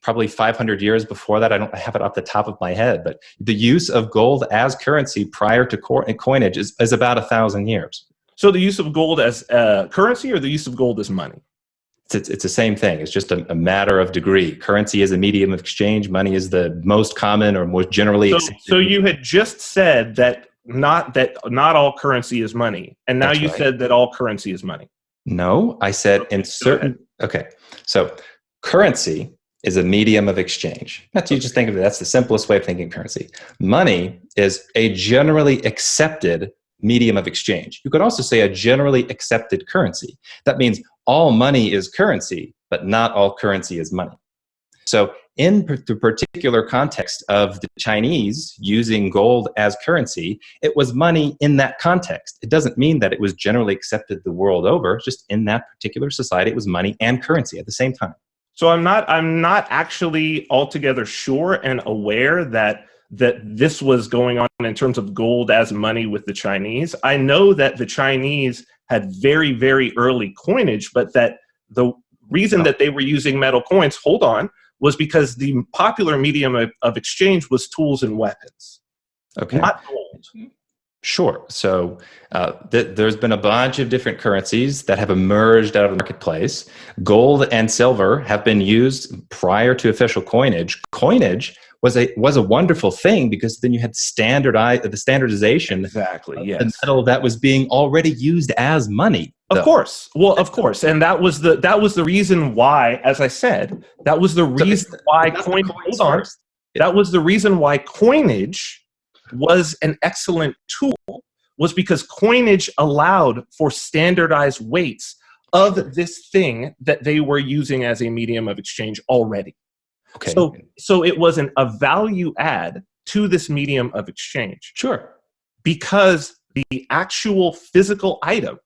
Speaker 9: probably 500 years before that. I don't have it off the top of my head, but the use of gold as currency prior to coinage is about 1,000 years.
Speaker 8: So the use of gold as currency, or the use of gold as money?
Speaker 9: It's the same thing. It's just a matter of degree. Currency is a medium of exchange. Money is the most common or most generally accepted.
Speaker 8: So you had just said that not all currency is money, and now you said that all currency is money.
Speaker 9: No, I said in certain. Okay, so currency is a medium of exchange. That's you just think of it. That's the simplest way of thinking currency. Money is a generally accepted medium of exchange. You could also say a generally accepted currency. That means all money is currency, but not all currency is money. So in the particular context of the Chinese using gold as currency, it was money in that context. It doesn't mean that it was generally accepted the world over. Just in that particular society, it was money and currency at the same time.
Speaker 8: So I'm not actually altogether sure and aware that that this was going on in terms of gold as money with the Chinese. I know that the Chinese had very, very early coinage, but that the reason that they were using metal coins, was because the popular medium of exchange was tools and weapons, not gold.
Speaker 9: Sure. So there's been a bunch of different currencies that have emerged out of the marketplace. Gold and silver have been used prior to official coinage. Coinage was a wonderful thing because then you had the standardization of the metal that was being already used as money.
Speaker 8: Of course. Well, of course. And that was the reason why, as I said, that was the reason why that was the reason why coinage was an excellent tool, was because coinage allowed for standardized weights of this thing that they were using as a medium of exchange already.
Speaker 9: Okay.
Speaker 8: So it was a value add to this medium of exchange.
Speaker 9: Sure.
Speaker 8: Because the actual physical item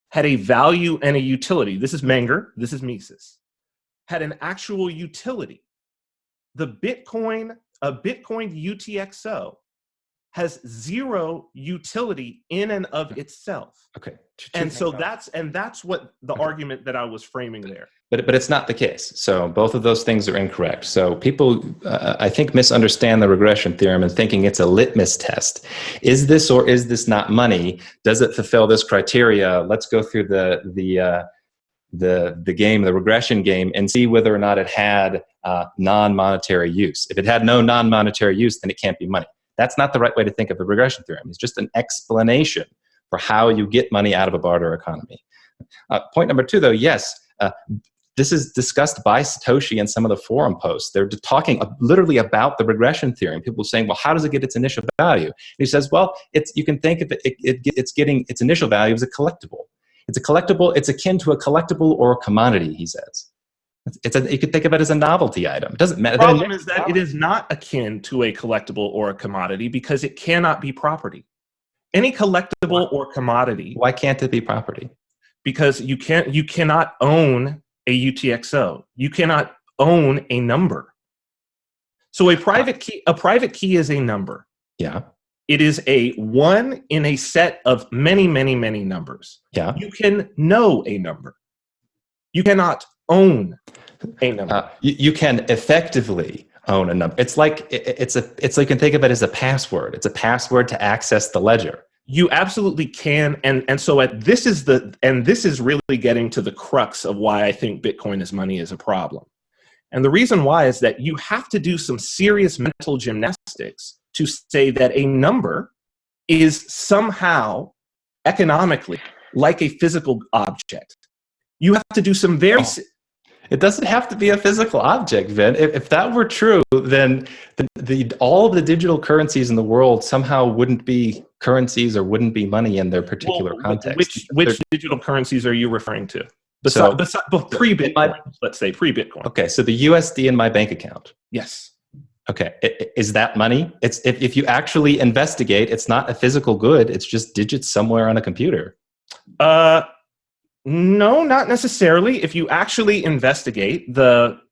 Speaker 8: had a value and a utility. This is Menger, this is Mises. Had an actual utility. A Bitcoin UTXO has zero utility in and of itself.
Speaker 9: Okay.
Speaker 8: And so that's what the argument that I was framing there.
Speaker 9: But it's not the case. So both of those things are incorrect. So people, I think, misunderstand the regression theorem and thinking it's a litmus test. Is this or is this not money? Does it fulfill this criteria? Let's go through the game, the regression game, and see whether or not it had non-monetary use. If it had no non-monetary use, then it can't be money. That's not the right way to think of the regression theorem. It's just an explanation for how you get money out of a barter economy. Point number two, though, yes, this is discussed by Satoshi in some of the forum posts. They're talking literally about the regression theorem. People are saying, well, how does it get its initial value? And he says, well, you can think of it's getting its initial value as a collectible. It's a collectible. It's akin to a collectible or a commodity, he says. You could think of it as a novelty item. It doesn't matter.
Speaker 8: The problem is that it is not akin to a collectible or a commodity because it cannot be property. Any collectible or commodity.
Speaker 9: Why can't it be property?
Speaker 8: Because you cannot own a UTXO. You cannot own a number. So a private key is a number.
Speaker 9: Yeah.
Speaker 8: It is a one in a set of many, many, many numbers.
Speaker 9: Yeah.
Speaker 8: You can know a number. You cannot own a number.
Speaker 9: You can effectively own a number. It's like you can think of it as a password. It's a password to access the ledger.
Speaker 8: You absolutely can, and so this is really getting to the crux of why I think Bitcoin as money is a problem. And the reason why is that you have to do some serious mental gymnastics to say that a number is somehow economically like a physical object. You have to do some very...
Speaker 9: It doesn't have to be a physical object, Vin. If that were true, then all of the digital currencies in the world somehow wouldn't be currencies or wouldn't be money in their particular context.
Speaker 8: Which digital currencies are you referring to? Pre-Bitcoin, let's say pre-Bitcoin.
Speaker 9: Okay, so the USD in my bank account.
Speaker 8: Yes.
Speaker 9: Okay, is that money? It's if you actually investigate, it's not a physical good. It's just digits somewhere on a computer.
Speaker 8: No, not necessarily. If you actually investigate,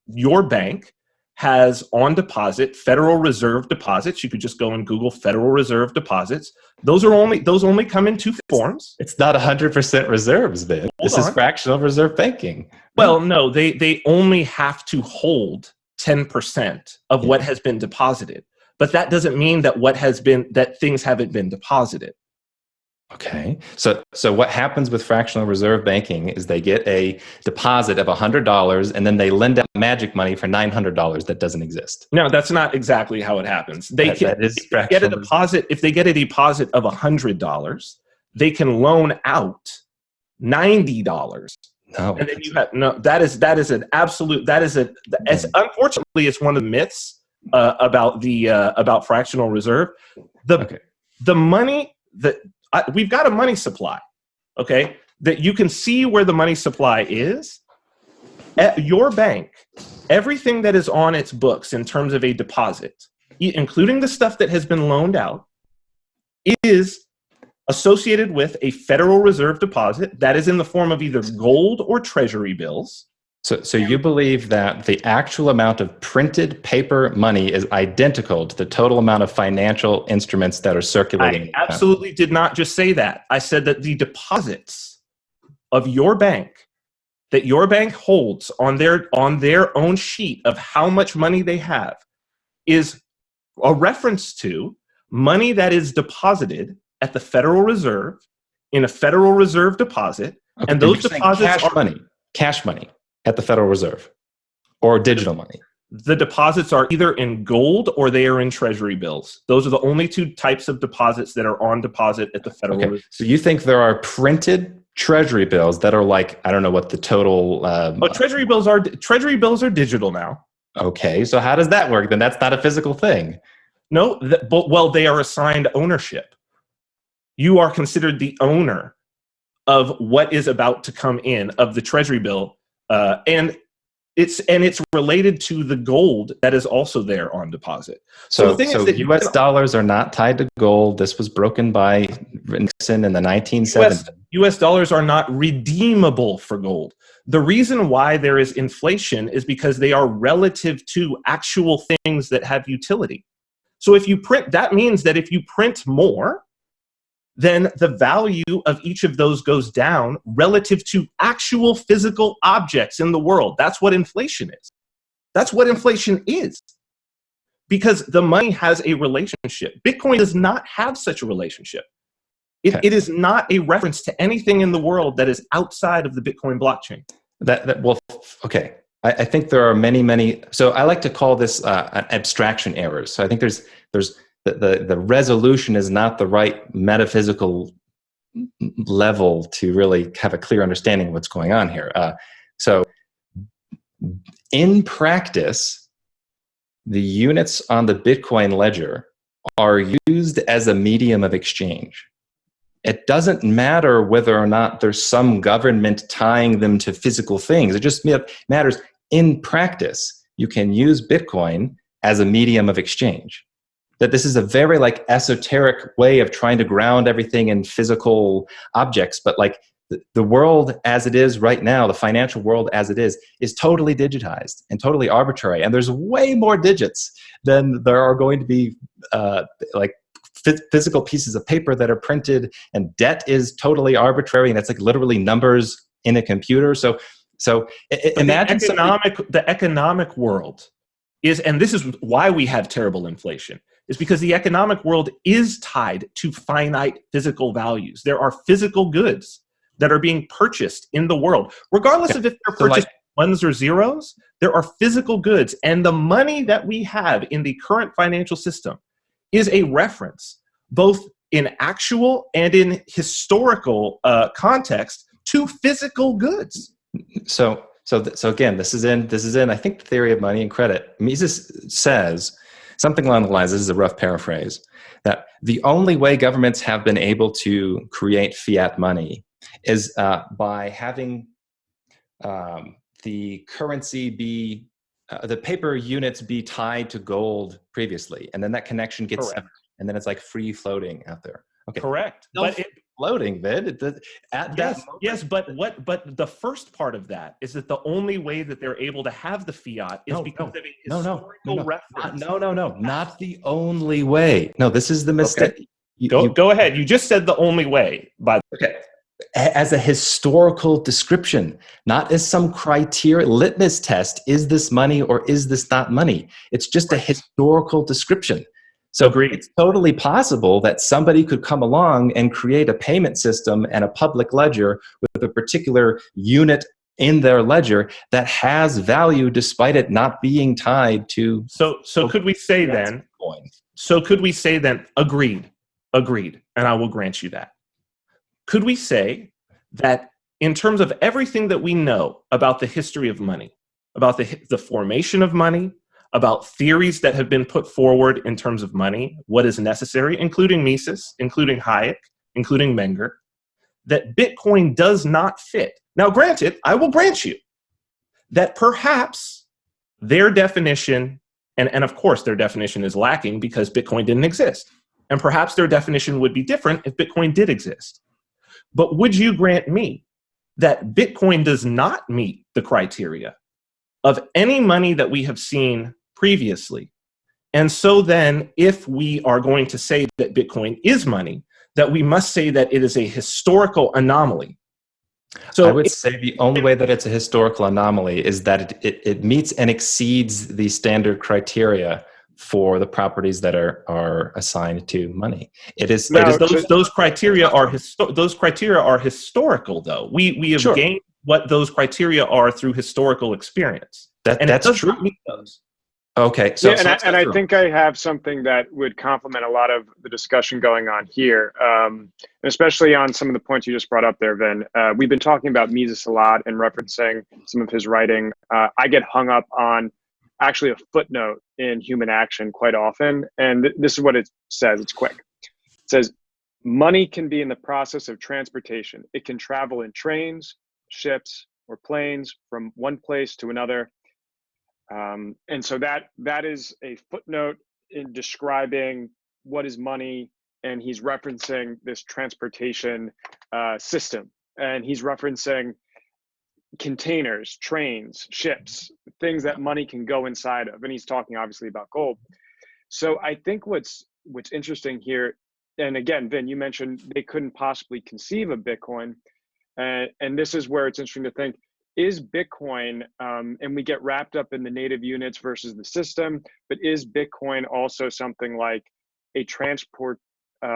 Speaker 8: your bank has on deposit Federal Reserve deposits. You could just go and Google Federal Reserve deposits. Those only come in two forms.
Speaker 9: It's not 100% reserves, Vin. This is fractional reserve banking.
Speaker 8: Well, no, they only have to hold 10% of what has been deposited. But that doesn't mean that things haven't been deposited.
Speaker 9: Okay, so what happens with fractional reserve banking is they get a deposit of $100 and then they lend out magic money for $900 that doesn't exist.
Speaker 8: No, that's not exactly how it happens. If they get a deposit of $100, they can loan out $90.
Speaker 9: No,
Speaker 8: and then you have unfortunately it's one of the myths about fractional reserve. The money that we've got a money supply, okay, that you can see where the money supply is. At your bank, everything that is on its books in terms of a deposit, including the stuff that has been loaned out, is associated with a Federal Reserve deposit that is in the form of either gold or treasury bills,
Speaker 9: So you believe that the actual amount of printed paper money is identical to the total amount of financial instruments that are circulating?
Speaker 8: I absolutely did not just say that. I said that the deposits of your bank that your bank holds on their own sheet of how much money they have is a reference to money that is deposited at the Federal Reserve in a Federal Reserve deposit.
Speaker 9: Okay,
Speaker 8: and those deposits are
Speaker 9: cash money at the Federal Reserve, or digital money.
Speaker 8: The deposits are either in gold or they are in treasury bills. Those are the only two types of deposits that are on deposit at the Federal Reserve.
Speaker 9: So you think there are printed treasury bills that are like, I don't know what the total...
Speaker 8: treasury bills are digital now.
Speaker 9: Okay, so how does that work? Then that's not a physical thing.
Speaker 8: No, well, they are assigned ownership. You are considered the owner of what is about to come in of the treasury bill, and it's related to the gold that is also there on deposit. So the thing is that
Speaker 9: U.S. dollars are not tied to gold. This was broken by Nixon in the 1970s.
Speaker 8: U.S. dollars are not redeemable for gold. The reason why there is inflation is because they are relative to actual things that have utility. So if you print, that means that if you print more, then the value of each of those goes down relative to actual physical objects in the world. That's what inflation is. That's what inflation is. Because the money has a relationship. Bitcoin does not have such a relationship. It is not a reference to anything in the world that is outside of the Bitcoin blockchain.
Speaker 9: Okay. I think there are many. So I like to call this an abstraction errors. So I think there's the resolution is not the right metaphysical level to really have a clear understanding of what's going on here. So in practice, the units on the Bitcoin ledger are used as a medium of exchange. It doesn't matter whether or not there's some government tying them to physical things. It just matters in practice. You can use Bitcoin as a medium of exchange. That this is a very esoteric way of trying to ground everything in physical objects, but the world as it is right now, the financial world as it is totally digitized and totally arbitrary. And there's way more digits than there are going to be physical pieces of paper that are printed, and debt is totally arbitrary, and it's literally numbers in a computer. So imagine
Speaker 8: the economic world is, and this is why we have terrible inflation, is because the economic world is tied to finite physical values. There are physical goods that are being purchased in the world, regardless of if they're purchased ones or zeros. There are physical goods, and the money that we have in the current financial system is a reference, both in actual and in historical context, to physical goods.
Speaker 9: So again, this is in I think the Theory of Money and Credit. Mises says something along the lines, this is a rough paraphrase, that the only way governments have been able to create fiat money is by having the currency be the paper units be tied to gold previously, and then that connection gets severed, and then it's free floating out there. Okay,
Speaker 8: correct.
Speaker 9: But floating, Vid.
Speaker 8: Yes, but the first part of that is that the only way that they're able to have the fiat is because of a historical reference.
Speaker 9: No, not the only way. No, this is the mistake.
Speaker 8: Okay. Go ahead. You just said the only way.
Speaker 9: Okay. As a historical description, not as some criteria, litmus test, is this money or is this not money? It's just a historical description. So it's totally possible that somebody could come along and create a payment system and a public ledger with a particular unit in their ledger that has value despite it not being tied to...
Speaker 8: So could we say then... So could we say then, agreed, and I will grant you that. Could we say that in terms of everything that we know about the history of money, about the formation of money, about theories that have been put forward in terms of money, what is necessary, including Mises, including Hayek, including Menger, that Bitcoin does not fit? Now, granted, I will grant you that perhaps their definition, and of course their definition is lacking because Bitcoin didn't exist, and perhaps their definition would be different if Bitcoin did exist. But would you grant me that Bitcoin does not meet the criteria of any money that we have seen previously. And so then, if we are going to say that Bitcoin is money, that we must say that it is a historical anomaly. So
Speaker 9: I would say the only way that it's a historical anomaly is that it meets and exceeds the standard criteria for the properties that are assigned to money. It is.
Speaker 8: Those criteria are historical, though. We have gained what those criteria are through historical experience.
Speaker 9: That's true.
Speaker 8: Meet those.
Speaker 9: Okay,
Speaker 2: I think I have something that would complement a lot of the discussion going on here, especially on some of the points you just brought up there, Vin. We've been talking about Mises a lot and referencing some of his writing. I get hung up on actually a footnote in Human Action quite often, and this is what it says. It's quick. It says, money can be in the process of transportation. It can travel in trains, ships, or planes from one place to another. And so that is a footnote in describing what is money, and he's referencing this transportation system, and he's referencing containers, trains, ships, things that money can go inside of, and he's talking obviously about gold. So I think what's interesting here, and again, Vin, you mentioned they couldn't possibly conceive of Bitcoin, and this is where it's interesting to think. Is Bitcoin, and we get wrapped up in the native units versus the system, but is Bitcoin also something like a transport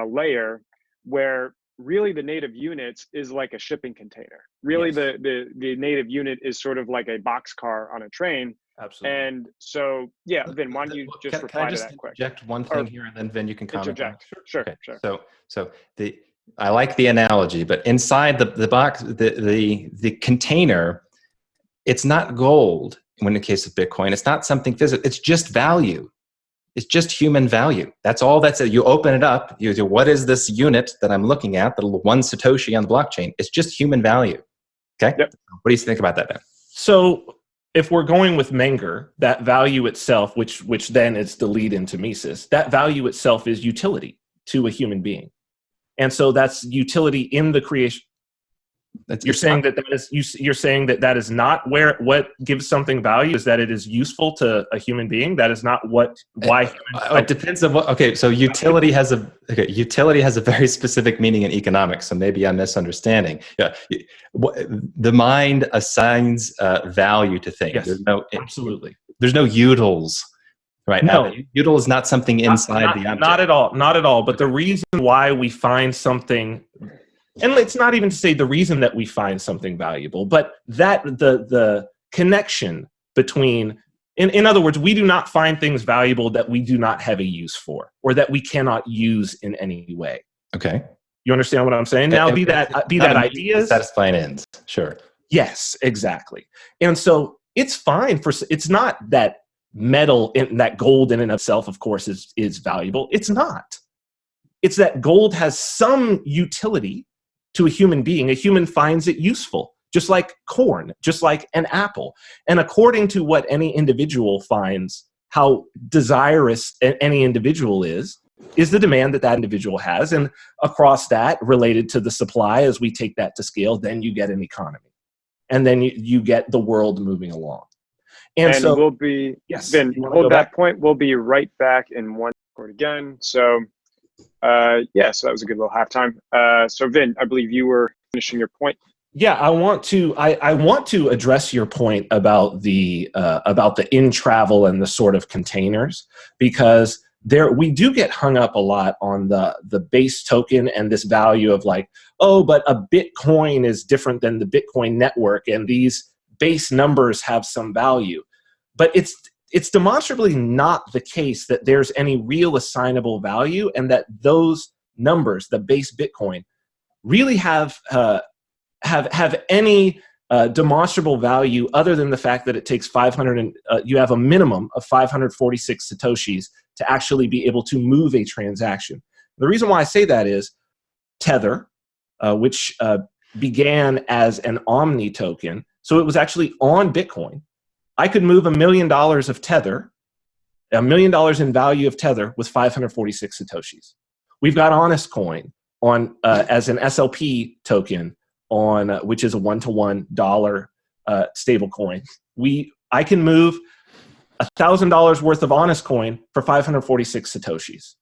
Speaker 2: layer where really the native units is like a shipping container? Really, yes. the native unit is sort of like a boxcar on a train.
Speaker 8: Absolutely.
Speaker 2: And so, yeah, Vin, why don't you just reply to that quick?
Speaker 9: Interject one thing here, and then Vin, you can comment.
Speaker 2: Interject. Sure.
Speaker 9: So I like the analogy, but inside the box, the container, it's not gold. When in the case of Bitcoin, it's not something physical. It's just value. It's just human value. That's all that's it. You open it up. You say, what is this unit that I'm looking at? The little one Satoshi on the blockchain. It's just human value. Okay.
Speaker 2: Yep.
Speaker 9: What do you think about that, Ben?
Speaker 8: So if we're going with Menger, that value itself, which then is the lead into Mises, that value itself is utility to a human being. And so that's utility in the creation. You're saying that is not what gives something value, is that it is useful to a human being. That is not why.
Speaker 9: It depends on what. Okay, so utility has a very specific meaning in economics. So maybe I'm misunderstanding. Yeah, the mind assigns value to things.
Speaker 8: Yes, absolutely.
Speaker 9: There's no utils. Right.
Speaker 8: No,
Speaker 9: util is not something inside the object.
Speaker 8: Not at all. But the reason why we find something. And it's not even to say the reason that we find something valuable, but that the connection between, in other words, we do not find things valuable that we do not have a use for, or that we cannot use in any way.
Speaker 9: Okay.
Speaker 8: You understand what I'm saying? Now, be that ideas,
Speaker 9: satisfying ends. Sure.
Speaker 8: Yes, exactly. And so it's fine it's not that metal, that gold in and of itself, of course, is valuable. It's not. It's that gold has some utility to a human being. A human finds it useful, just like corn, just like an apple. And according to what any individual finds, how desirous any individual is the demand that individual has. And across that, related to the supply, as we take that to scale, then you get an economy. And then you get the world moving along. And so
Speaker 2: we'll be,
Speaker 8: yes,
Speaker 2: Vin, hold that point. We'll be right back in one record again. So so that was a good little halftime. So Vin, I believe you were finishing your point.
Speaker 8: Yeah, I want to address your point about the in travel and the sort of containers, because we do get hung up a lot on the base token and this value of like, oh, but a Bitcoin is different than the Bitcoin network, and these base numbers have some value. But it's demonstrably not the case that there's any real assignable value, and that those numbers, the base Bitcoin, really have any demonstrable value other than the fact that it takes you have a minimum of 546 Satoshis to actually be able to move a transaction. The reason why I say that is Tether, which began as an Omni token, so it was actually on Bitcoin. I could move $1 million of Tether, $1 million in value of Tether with 546 Satoshis. We've got Honest Coin on as an SLP token, which is a $1-to-$1 stable coin. We I can move $1,000 worth of honest coin for 546 Satoshis.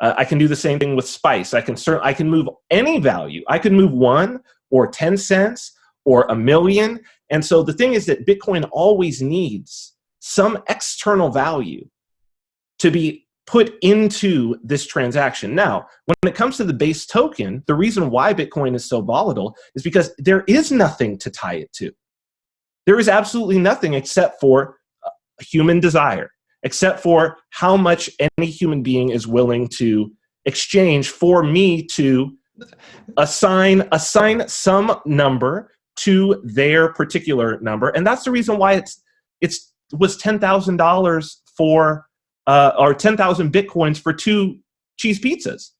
Speaker 8: I can do the same thing with Spice. I can move any value. I can move 1 or 10 cents or $1 million. And so the thing is that Bitcoin always needs some external value to be put into this transaction. Now, when it comes to the base token, the reason why Bitcoin is so volatile is because there is nothing to tie it to. There is absolutely nothing except for human desire, except for how much any human being is willing to exchange for me to assign some number to their particular number. And that's the reason why it was $10,000 for or 10,000 Bitcoins for 2 cheese pizzas.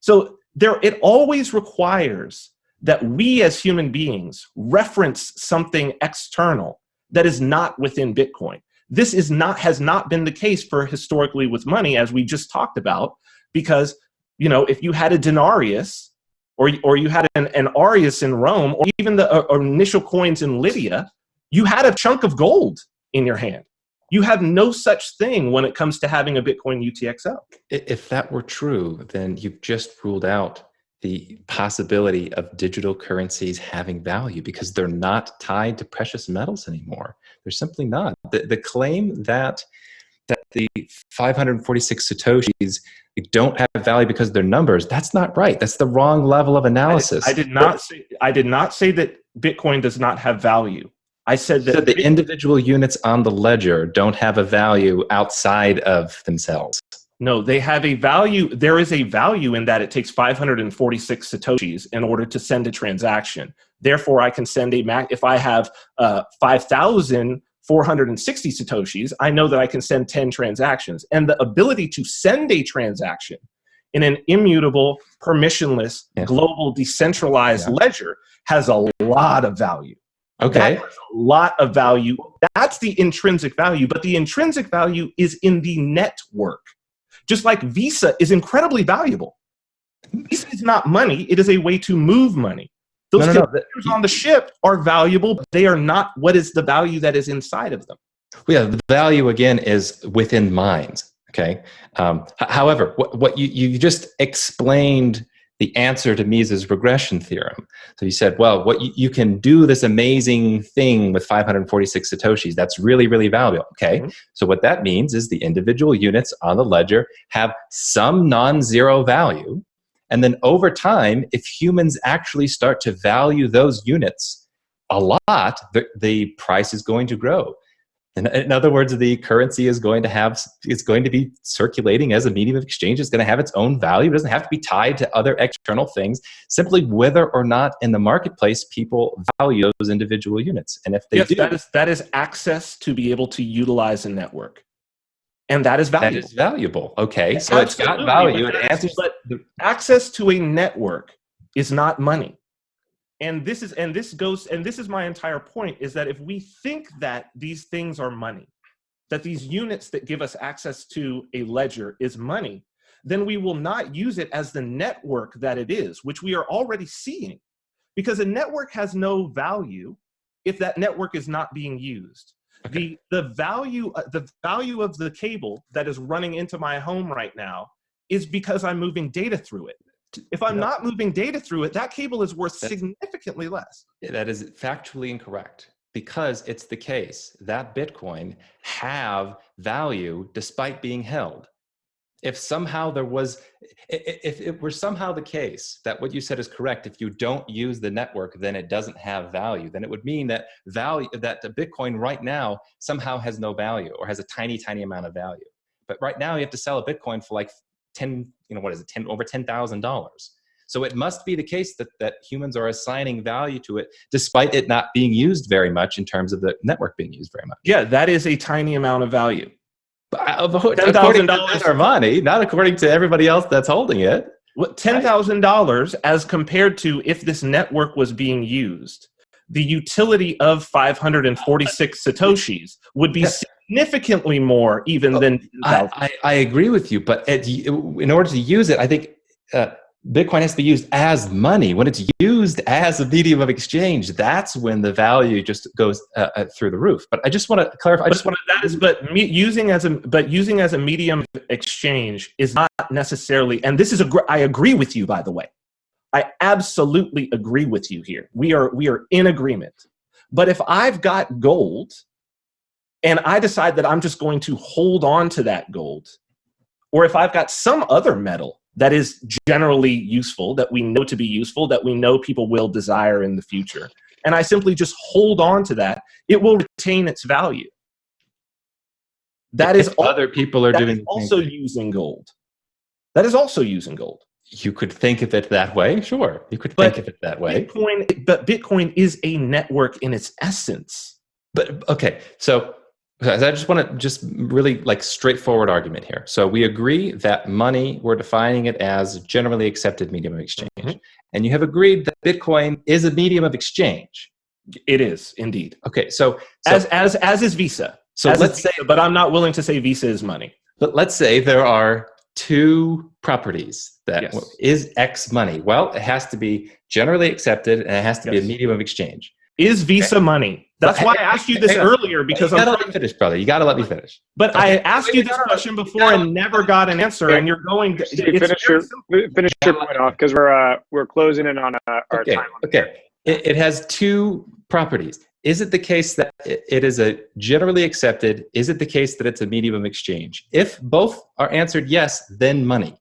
Speaker 8: So it always requires that we as human beings reference something external that is not within Bitcoin. This has not been the case for historically with money, as we just talked about, because if you had a denarius or you had an aureus in Rome, or even the initial coins in Lydia, you had a chunk of gold in your hand. You have no such thing when it comes to having a Bitcoin UTXO.
Speaker 9: If that were true, then you've just ruled out the possibility of digital currencies having value because they're not tied to precious metals anymore. They're simply not. The claim that the 546 Satoshis don't have value because they're numbers, that's not right. That's the wrong level of analysis.
Speaker 8: I did not say that Bitcoin does not have value. I said that
Speaker 9: the individual units on the ledger don't have a value outside of themselves.
Speaker 8: No, they have a value. There is a value in that it takes 546 Satoshis in order to send a transaction. Therefore, I can send if I have 5,460 Satoshis, I know that I can send 10 transactions. And the ability to send a transaction in an immutable, permissionless, global, decentralized ledger has a lot of value.
Speaker 9: Okay.
Speaker 8: That has a lot of value. That's the intrinsic value, but the intrinsic value is in the network. Just like Visa is incredibly valuable. Visa is not money, it is a way to move money. Those containers on the ship are valuable, but they are not what is the value that is inside of them.
Speaker 9: Yeah, the value again is within minds. Okay. However, what you just explained the answer to Mises' regression theorem. So you said, well, you can do this amazing thing with 546 Satoshis. That's really, really valuable. Okay. Mm-hmm. So what that means is the individual units on the ledger have some non-zero value. And then over time, if humans actually start to value those units a lot, the price is going to grow. In other words, the currency is going to be circulating as a medium of exchange. It's going to have its own value. It doesn't have to be tied to other external things, simply whether or not in the marketplace people value those individual units. And if they do,
Speaker 8: that is access to be able to utilize a network. And that is valuable.
Speaker 9: That is valuable. Okay, so it's got value.
Speaker 8: But access to a network is not money. And this is my entire point, is that if we think that these things are money, that these units that give us access to a ledger is money, then we will not use it as the network that it is, which we are already seeing. Because a network has no value if that network is not being used. Okay. The value of the cable that is running into my home right now is because I'm moving data through it. If I'm not moving data through it, that cable is worth significantly less.
Speaker 9: That is factually incorrect, because it's the case that Bitcoin have value despite being held. If it were somehow the case that what you said is correct, if you don't use the network, then it doesn't have value. Then it would mean that the Bitcoin right now somehow has no value or has a tiny, tiny amount of value. But right now you have to sell a Bitcoin for like over $10,000. So it must be the case that humans are assigning value to it despite it not being used very much in terms of the network being used very much.
Speaker 8: Yeah, that is a tiny amount of value.
Speaker 9: According to Armani, not according to everybody else that's holding it.
Speaker 8: $10,000 as compared to if this network was being used, the utility of 546 Satoshis would be significantly more even than 10,000.
Speaker 9: I agree with you, but in order to use it, I think Bitcoin has to be used as money. When it's used as a medium of exchange, that's when the value just goes through the roof. But I just want to clarify.
Speaker 8: Using as a medium of exchange is not necessarily. And this is I agree with you, by the way. I absolutely agree with you here. We are in agreement. But if I've got gold and I decide that I'm just going to hold on to that gold, or if I've got some other metal that is generally useful, that we know to be useful, that we know people will desire in the future, and I simply just hold on to that, it will retain its value. That is
Speaker 9: other people are doing
Speaker 8: also using gold. That is also using gold.
Speaker 9: You could think of it that way, sure. You could think of it that way.
Speaker 8: Bitcoin is a network in its essence.
Speaker 9: But okay, so I just want to really like straightforward argument here. So we agree that money, we're defining it as generally accepted medium of exchange. Mm-hmm. And you have agreed that Bitcoin is a medium of exchange.
Speaker 8: It is indeed.
Speaker 9: Okay, so
Speaker 8: as is Visa. So let's say, but I'm not willing to say Visa is money.
Speaker 9: But let's say there are two properties that is X money. Well, it has to be generally accepted and it has to be a medium of exchange.
Speaker 8: Is Visa money? That's why I asked you this earlier, because
Speaker 9: you gotta let me finish, brother. You gotta let me finish.
Speaker 8: But I asked you this question before and never got an answer, and you're going to
Speaker 2: finish your point off, because we're closing in on our time.
Speaker 9: Okay. It has two properties. Is it the case that it is a generally accepted? Is it the case that it's a medium of exchange? If both are answered yes, then money.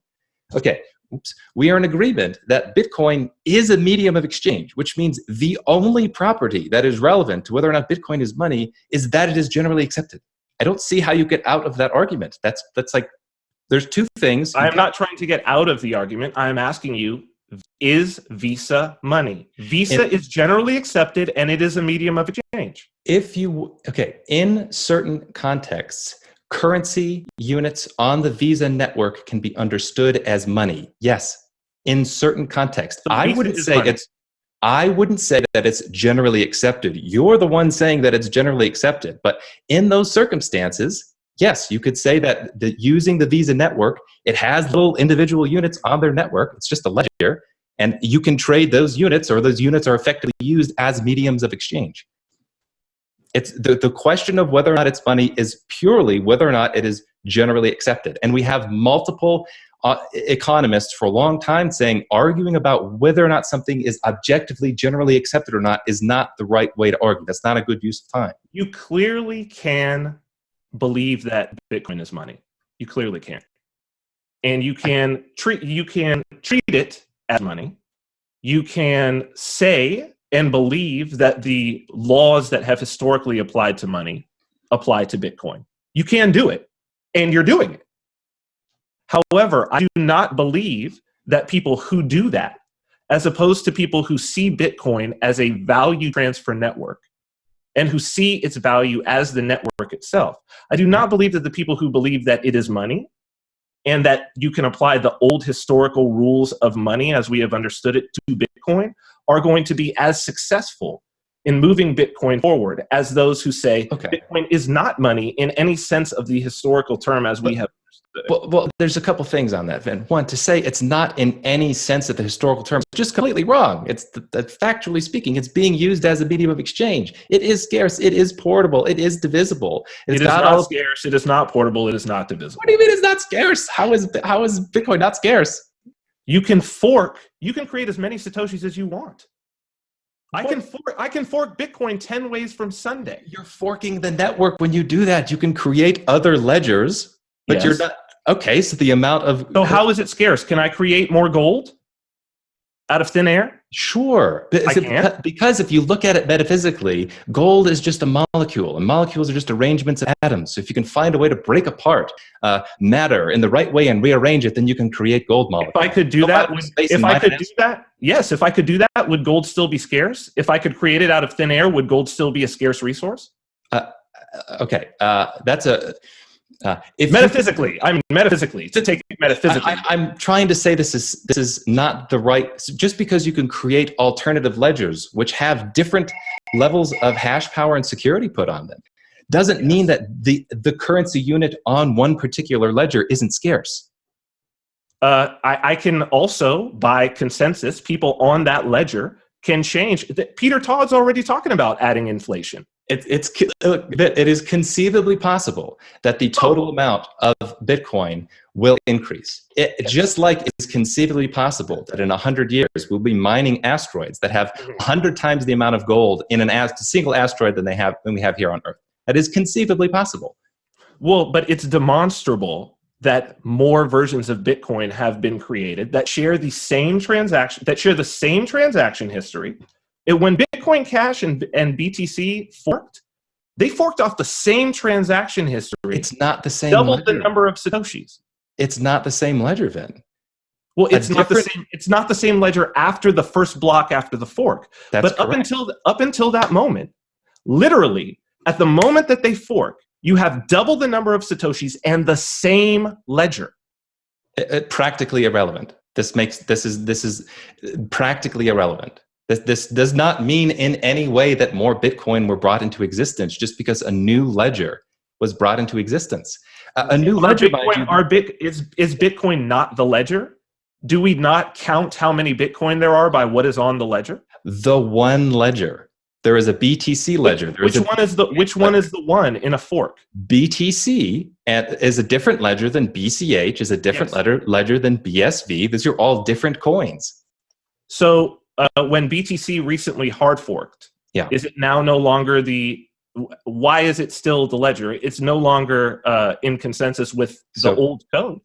Speaker 9: Okay. Oops. We are in agreement that Bitcoin is a medium of exchange, which means the only property that is relevant to whether or not Bitcoin is money is that it is generally accepted. I don't see how you get out of that argument. That's like, there's two things.
Speaker 8: I am not trying to get out of the argument. I am asking you, is Visa money? Visa is generally accepted and it is a medium of exchange.
Speaker 9: In certain contexts, currency units on the Visa network can be understood as money. Yes, in certain contexts. I wouldn't say that it's generally accepted. You're the one saying that it's generally accepted. But in those circumstances, yes, you could say that using the Visa network, it has little individual units on their network. It's just a ledger. And you can trade those units, or those units are effectively used as mediums of exchange. It's the question of whether or not it's money is purely whether or not it is generally accepted. And we have multiple economists for a long time arguing about whether or not something is objectively generally accepted or not is not the right way to argue. That's not a good use of time.
Speaker 8: You clearly can believe that Bitcoin is money. You clearly can. And you can treat it as money. You can say and believe that the laws that have historically applied to money apply to Bitcoin. You can do it, and you're doing it. However, I do not believe that people who do that, as opposed to people who see Bitcoin as a value transfer network and who see its value as the network itself, I do not believe that the people who believe that it is money and that you can apply the old historical rules of money as we have understood it to Bitcoin are going to be as successful in moving Bitcoin forward as those who say Bitcoin is not money in any sense of the historical term as we have understood it.
Speaker 9: Well, there's a couple things on that, Vin. One, to say it's not in any sense of the historical term is just completely wrong. It's factually speaking, it's being used as a medium of exchange. It is scarce. It is portable. It is divisible.
Speaker 8: It is not scarce. It is not portable. It is not divisible.
Speaker 9: What do you mean it's not scarce? How is Bitcoin not scarce?
Speaker 8: You can create as many Satoshis as you want. I can fork Bitcoin 10 ways from Sunday.
Speaker 9: You're forking the network when you do that. You can create other ledgers, but you're not. Okay, so the amount of...
Speaker 8: So how is it scarce? Can I create more gold out of thin air?
Speaker 9: Sure. Because if you look at it metaphysically, gold is just a molecule, and molecules are just arrangements of atoms. So if you can find a way to break apart matter in the right way and rearrange it, then you can create gold molecules.
Speaker 8: If I could do that, yes, if I could do that, would gold still be scarce? If I could create it out of thin air, would gold still be a scarce resource?
Speaker 9: That's a...
Speaker 8: metaphysically, to take it metaphysically.
Speaker 9: I'm trying to say this is not the right. Just because you can create alternative ledgers which have different levels of hash power and security put on them, doesn't mean that the currency unit on one particular ledger isn't scarce.
Speaker 8: I can also, by consensus, people on that ledger can change. Peter Todd's already talking about adding inflation.
Speaker 9: It is conceivably possible that the total amount of Bitcoin will increase. Just like it's conceivably possible that in 100 years we'll be mining asteroids that have 100 times the amount of gold in a single asteroid than we have here on Earth. That is conceivably possible.
Speaker 8: Well, but it's demonstrable that more versions of Bitcoin have been created that share the same transaction history. When Bitcoin Cash and BTC forked, they forked off the same transaction history.
Speaker 9: It's not the same.
Speaker 8: Doubled the number of Satoshis.
Speaker 9: It's not the same ledger, Vin.
Speaker 8: Well, it's not the same ledger after the first block after the fork.
Speaker 9: That's
Speaker 8: but
Speaker 9: correct.
Speaker 8: up until that moment, literally at the moment that they fork, you have double the number of Satoshis and the same ledger.
Speaker 9: Practically irrelevant. This is practically irrelevant. This does not mean in any way that more Bitcoin were brought into existence just because a new ledger was brought into existence. A new ledger.
Speaker 8: Is Bitcoin not the ledger? Do we not count how many Bitcoin there are by what is on the ledger?
Speaker 9: The one ledger. There is a BTC ledger.
Speaker 8: Which one is the one in a fork?
Speaker 9: BTC is a different ledger than BCH, is a different ledger than BSV. These are all different coins.
Speaker 8: So when BTC recently hard forked, is it now no longer why is it still the ledger? It's no longer in consensus with the old code.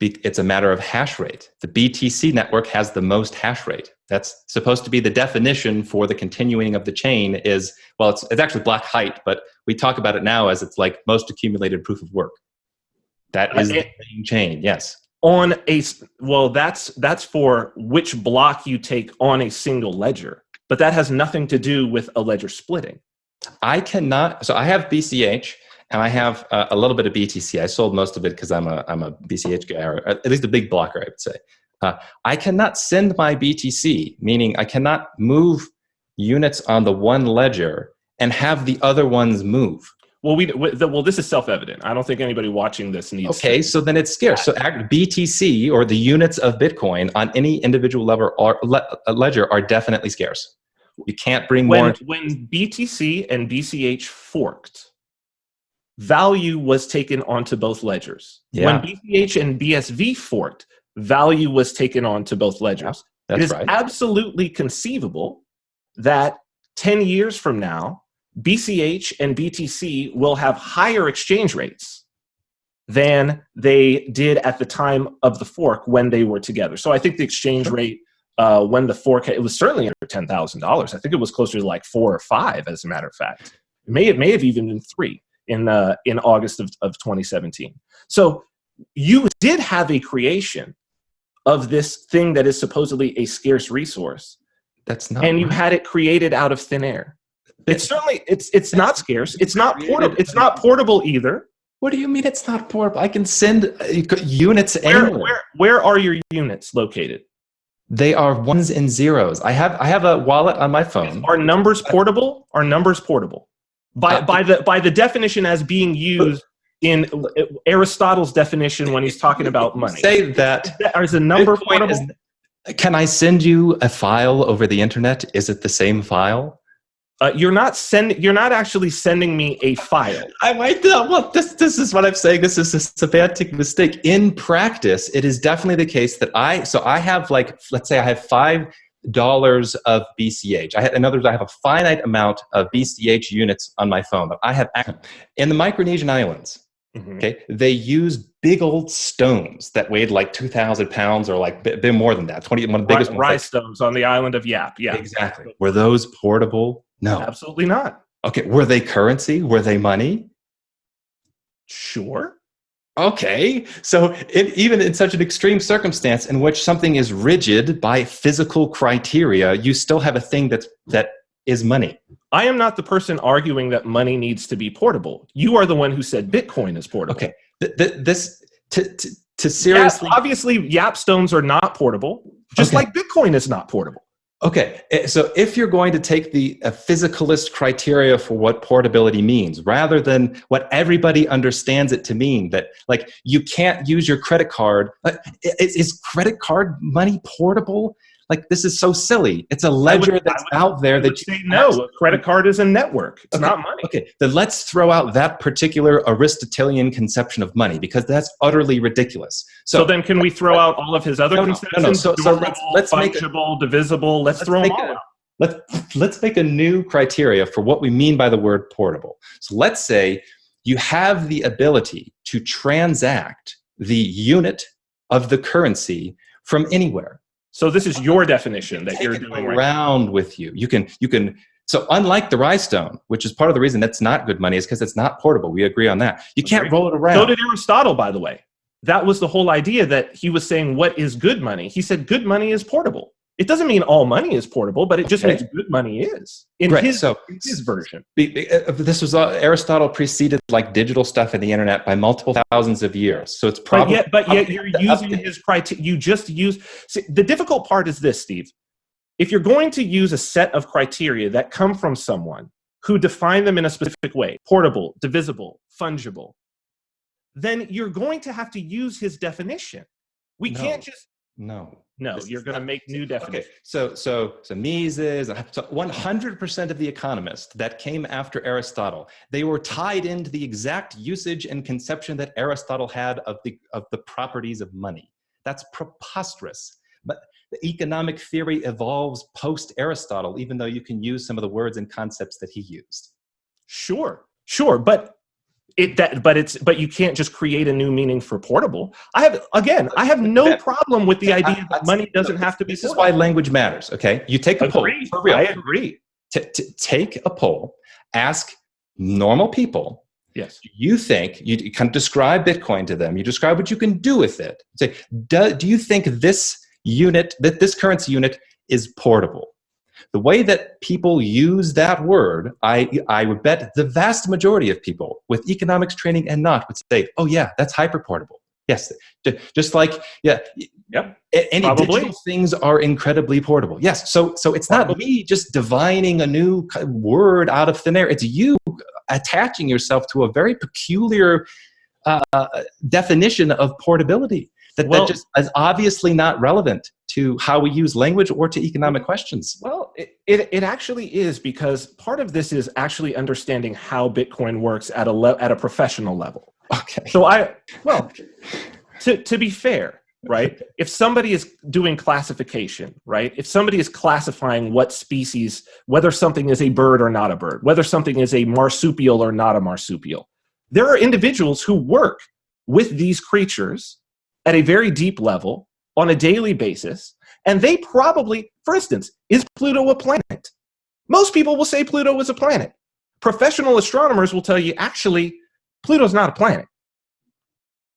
Speaker 9: It's a matter of hash rate. The BTC network has the most hash rate. That's supposed to be the definition for the continuing of the chain it's actually block height, but we talk about it now as it's like most accumulated proof of work. That is the same chain, yes.
Speaker 8: That's for which block you take on a single ledger, but that has nothing to do with a ledger splitting.
Speaker 9: I have BCH and I have a little bit of BTC. I sold most of it because I'm a BCH guy, or at least a big blocker, I would say. I cannot send my BTC, meaning I cannot move units on the one ledger and have the other ones move.
Speaker 8: Well, this is self-evident. I don't think anybody watching this needs.
Speaker 9: Okay, so then it's scarce. So BTC, or the units of Bitcoin on any individual ledger, are definitely scarce. You can't bring more.
Speaker 8: When BTC and BCH forked, value was taken onto both ledgers.
Speaker 9: Yeah.
Speaker 8: When BCH and BSV forked, value was taken onto both ledgers.
Speaker 9: That's
Speaker 8: it is
Speaker 9: right.
Speaker 8: absolutely conceivable that 10 years from now, BCH and BTC will have higher exchange rates than they did at the time of the fork when they were together. So I think the exchange rate when the fork, it was certainly under $10,000. I think it was closer to like 4 or 5, as a matter of fact. It may have even been 3 in August of 2017. So you did have a creation of this thing that is supposedly a scarce resource.
Speaker 9: That's not.
Speaker 8: And you had it created out of thin air. It's not scarce. It's not portable. It's not portable either.
Speaker 9: What do you mean it's not portable? I can send units anywhere.
Speaker 8: Where are your units located?
Speaker 9: They are ones and zeros. I have a wallet on my phone.
Speaker 8: Are numbers portable? Are numbers portable? By the definition as being used in Aristotle's definition when he's talking about money.
Speaker 9: Say that.
Speaker 8: Is a number portable?
Speaker 9: Can I send you a file over the internet? Is it the same file?
Speaker 8: You're not actually sending me a file.
Speaker 9: I might not. Well, this is what I'm saying. This is a semantic mistake. In practice, it is definitely the case that I have, like, let's say I have $5 of BCH. In other words, I have a finite amount of BCH units on my phone. But I have in the Micronesian islands. Mm-hmm. Okay, they use big old stones that weighed like 2,000 pounds, or like a bit more than that. One of the biggest
Speaker 8: rye stones on the island of Yap. Yeah,
Speaker 9: exactly. Were those portable? No,
Speaker 8: absolutely not.
Speaker 9: Okay, were they currency? Were they money?
Speaker 8: Sure.
Speaker 9: Okay, so even in such an extreme circumstance in which something is rigid by physical criteria, you still have a thing that is money.
Speaker 8: I am not the person arguing that money needs to be portable. You are the one who said Bitcoin is portable.
Speaker 9: Okay, to seriously...
Speaker 8: Obviously, Yap stones are not portable, just like Bitcoin is not portable.
Speaker 9: Okay, so if you're going to take the physicalist criteria for what portability means, rather than what everybody understands it to mean, that like you can't use your credit card, is credit card money portable? Like, this is so silly. It's a ledger that's out there that you
Speaker 8: say no. A credit card is a network. It's not money.
Speaker 9: Okay, then let's throw out that particular Aristotelian conception of money, because that's utterly ridiculous.
Speaker 8: So then can we throw out all of his other conceptions?
Speaker 9: So let's
Speaker 8: fungible, divisible. Let's throw them all out.
Speaker 9: Let's make a new criteria for what we mean by the word portable. So let's say you have the ability to transact the unit of the currency from anywhere.
Speaker 8: So this is your definition that you're doing
Speaker 9: around with you. You can. So unlike the rhinestone, which is part of the reason that's not good money, is because it's not portable. We agree on that. You can't roll it around.
Speaker 8: So did Aristotle, by the way. That was the whole idea, that he was saying, what is good money? He said good money is portable. It doesn't mean all money is portable, but it just means good money is in his version.
Speaker 9: This was Aristotle preceded like digital stuff in the internet by multiple thousands of years. So it's probably
Speaker 8: but yet you're using his criteria. You just use the difficult part is this, Steve. If you're going to use a set of criteria that come from someone who define them in a specific way, portable, divisible, fungible, then you're going to have to use his definition. We can't just No, you're going to make new definitions.
Speaker 9: Okay, so Mises, so 100% of the economists that came after Aristotle, they were tied into the exact usage and conception that Aristotle had of the properties of money. That's preposterous. But the economic theory evolves post-Aristotle, even though you can use some of the words and concepts that he used.
Speaker 8: Sure, but you can't just create a new meaning for portable. I have no problem with the idea that money doesn't have to be portable.
Speaker 9: This is why language matters, okay? You take a poll. For real.
Speaker 8: I agree.
Speaker 9: Take a poll, ask normal people.
Speaker 8: Yes.
Speaker 9: You think, you kind of describe Bitcoin to them. You describe what you can do with it. Say, do you think this currency unit is portable? The way that people use that word, I would bet the vast majority of people with economics training and not would say, oh yeah, that's hyper-portable. Yes, just like, any digital things are incredibly portable. Yes, so it's not me just divining a new word out of thin air. It's you attaching yourself to a very peculiar definition of portability that just is obviously not relevant to how we use language or to economic questions.
Speaker 8: Well, it actually is, because part of this is actually understanding how Bitcoin works at a professional level.
Speaker 9: Okay.
Speaker 8: So to be fair, right? If somebody is doing classification, right? If somebody is classifying what species, whether something is a bird or not a bird, whether something is a marsupial or not a marsupial, there are individuals who work with these creatures at a very deep level on a daily basis, and they probably, for instance, is Pluto a planet? Most people will say Pluto is a planet. Professional astronomers will tell you, actually, Pluto's not a planet.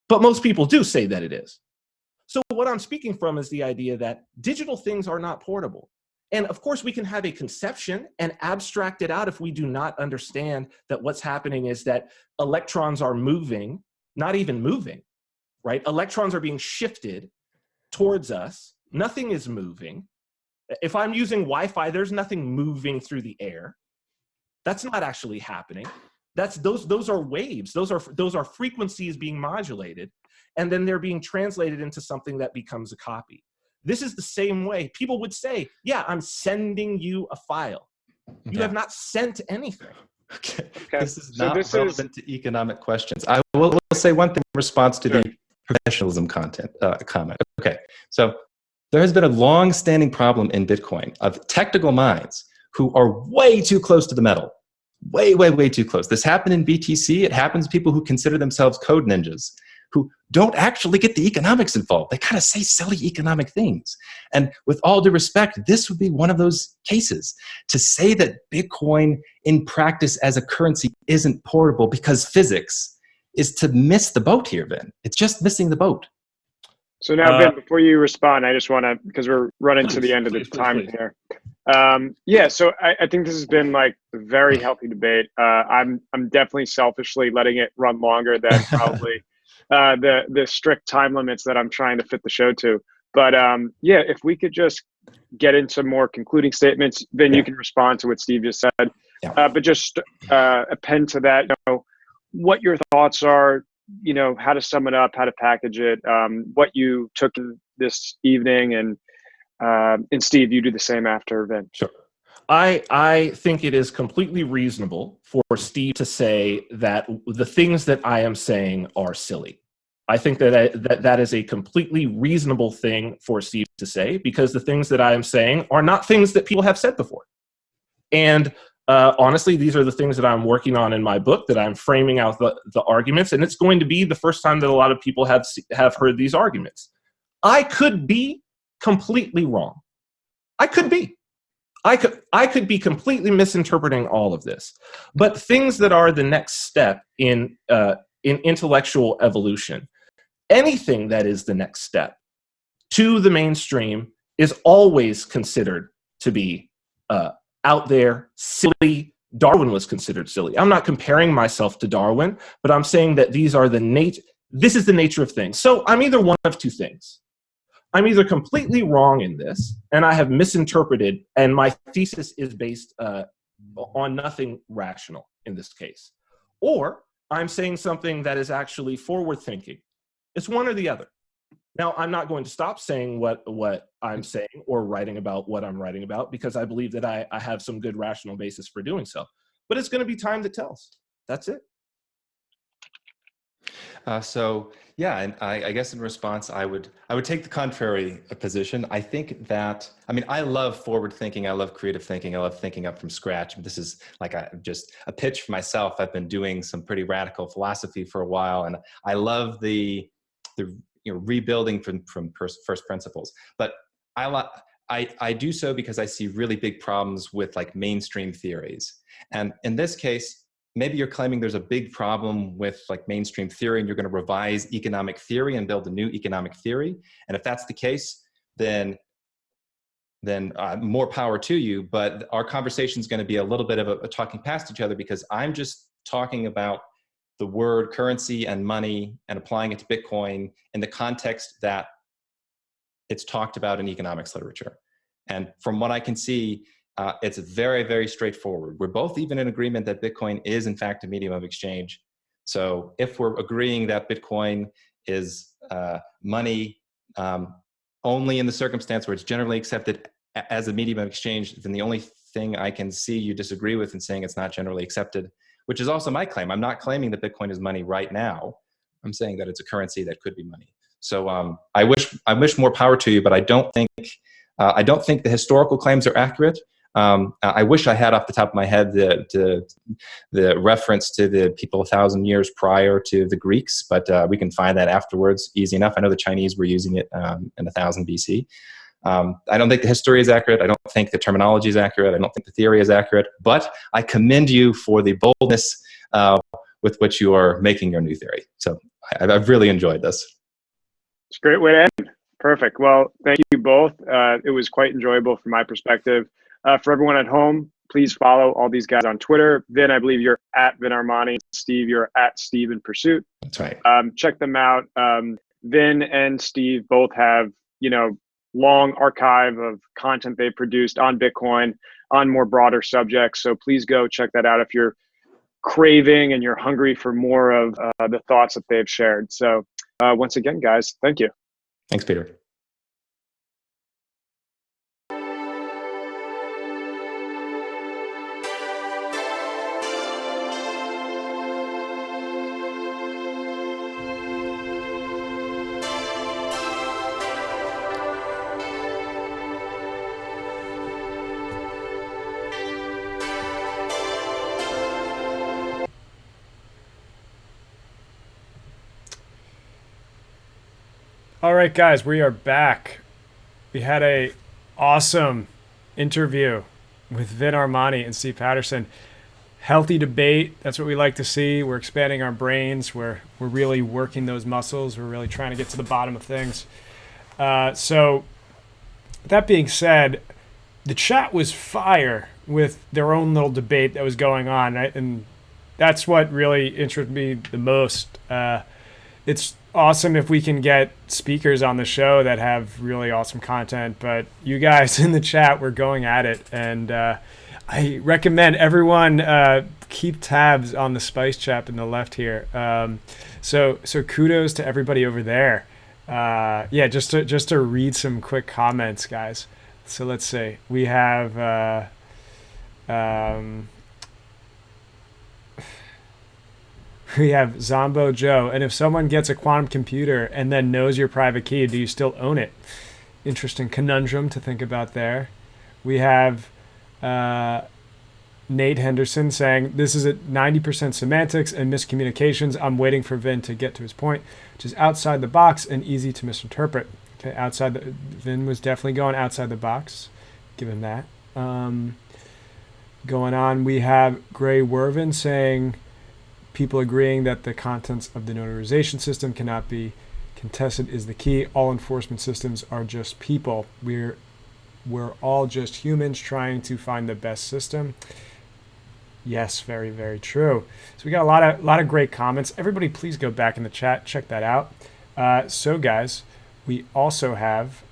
Speaker 8: But most people do say that it is. So what I'm speaking from is the idea that digital things are not portable. And of course, we can have a conception and abstract it out if we do not understand that what's happening is that electrons are moving, not even moving, right? Electrons are being shifted towards us. Nothing is moving. If I'm using Wi-Fi, there's nothing moving through the air. That's not actually happening. Those are waves. Those are frequencies being modulated, and then they're being translated into something that becomes a copy. This is the same way people would say, yeah, I'm sending you a file. You have not sent anything.
Speaker 9: Okay. This is not relevant to economic questions. I will say one thing in response to the professionalism comment. Okay, so there has been a long-standing problem in Bitcoin of technical minds who are way too close to the metal. Way, way, way too close. This happened in BTC. It happens to people who consider themselves code ninjas, who don't actually get the economics involved. They kind of say silly economic things. And with all due respect, this would be one of those cases. To say that Bitcoin in practice as a currency isn't portable because physics is to miss the boat here, Vin. It's just missing the boat.
Speaker 2: So now, Vin, before you respond, I just want to, because we're running to the end of the time here. So I think this has been like a very healthy debate. I'm definitely selfishly letting it run longer than probably the strict time limits that I'm trying to fit the show to. But yeah, if we could just get into more concluding statements, then you can respond to what Steve just said.
Speaker 9: Yeah.
Speaker 2: But just append to that, what your thoughts are, how to sum it up, how to package it, what you took this evening, and Steve, you do the same after Vin.
Speaker 8: Sure. I think it is completely reasonable for Steve to say that the things that I am saying are silly. I think that is a completely reasonable thing for Steve to say, because the things that I am saying are not things that people have said before. And honestly, these are the things that I'm working on in my book, that I'm framing out the arguments, and it's going to be the first time that a lot of people have heard these arguments. I could be completely wrong. I could be completely misinterpreting all of this. But things that are the next step in intellectual evolution, anything that is the next step to the mainstream is always considered to be out there, silly. Darwin was considered silly. I'm not comparing myself to Darwin, but I'm saying that this is the nature of things. So I'm either one of two things. I'm either completely wrong in this, and I have misinterpreted, and my thesis is based on nothing rational in this case, or I'm saying something that is actually forward-thinking. It's one or the other. Now, I'm not going to stop saying what I'm saying or writing about what I'm writing about, because I believe that I have some good rational basis for doing so. But it's going to be time that tells. That's it.
Speaker 9: So yeah, and I guess in response, I would take the contrary position. I think that, I love forward thinking. I love creative thinking. I love thinking up from scratch. This is like just a pitch for myself. I've been doing some pretty radical philosophy for a while, and I love the rebuilding from first principles. But I do so because I see really big problems with like mainstream theories. And in this case, maybe you're claiming there's a big problem with like mainstream theory, and you're going to revise economic theory and build a new economic theory. And if that's the case, then more power to you. But our conversation is going to be a little bit of a talking past each other, because I'm just talking about the word currency and money and applying it to Bitcoin in the context that it's talked about in economics literature. And from what I can see, it's very, very straightforward. We're both even in agreement that Bitcoin is in fact a medium of exchange. So if we're agreeing that Bitcoin is money only in the circumstance where it's generally accepted as a medium of exchange, then the only thing I can see you disagree with in saying it's not generally accepted, which is also my claim. I'm not claiming that Bitcoin is money right now. I'm saying that it's a currency that could be money. So I wish more power to you, but I don't think the historical claims are accurate. I wish I had off the top of my head the reference to the people 1,000 years prior to the Greeks, but we can find that afterwards easy enough. I know the Chinese were using it in 1000 BC. I don't think the history is accurate. I don't think the terminology is accurate. I don't think the theory is accurate, but I commend you for the boldness with which you are making your new theory. So I've really enjoyed this.
Speaker 2: It's a great way to end. Perfect. Well, thank you both. It was quite enjoyable from my perspective. For everyone at home, please follow all these guys on Twitter. Vin, I believe you're at Vin Armani. Steve, you're at Steve in Pursuit.
Speaker 9: That's right.
Speaker 2: Check them out. Vin and Steve both have, long archive of content they've produced on Bitcoin, on more broader subjects. So please go check that out if you're craving and you're hungry for more of the thoughts that they've shared. So once again, guys, thank you.
Speaker 9: Thanks, Peter.
Speaker 3: All right, guys, we are back. We had a awesome interview with Vin Armani and Steve Patterson. Healthy debate. That's what we like to see. We're expanding our brains. We're really working those muscles. We're really trying to get to the bottom of things. So that being said, the chat was fire with their own little debate that was going on, right? And that's what really interested me the most. it's awesome if we can get speakers on the show that have really awesome content. But you guys in the chat, we're going at it, and I recommend everyone keep tabs on the Spice chat in the left here. So kudos to everybody over there. Yeah, just to read some quick comments, guys. So let's see. We have we have Zombo Joe. And if someone gets a quantum computer and then knows your private key, do you still own it? Interesting conundrum to think about there. We have Nate Henderson saying, this is at 90% semantics and miscommunications. I'm waiting for Vin to get to his point, which is outside the box and easy to misinterpret. Okay, Vin was definitely going outside the box. Give him that. Going on, we have Gray Wervin saying, people agreeing that the contents of the notarization system cannot be contested is the key. All enforcement systems are just people. We're all just humans trying to find the best system. Yes, very, very true. So we got a lot of great comments. Everybody, please go back in the chat, check that out. So guys, we also have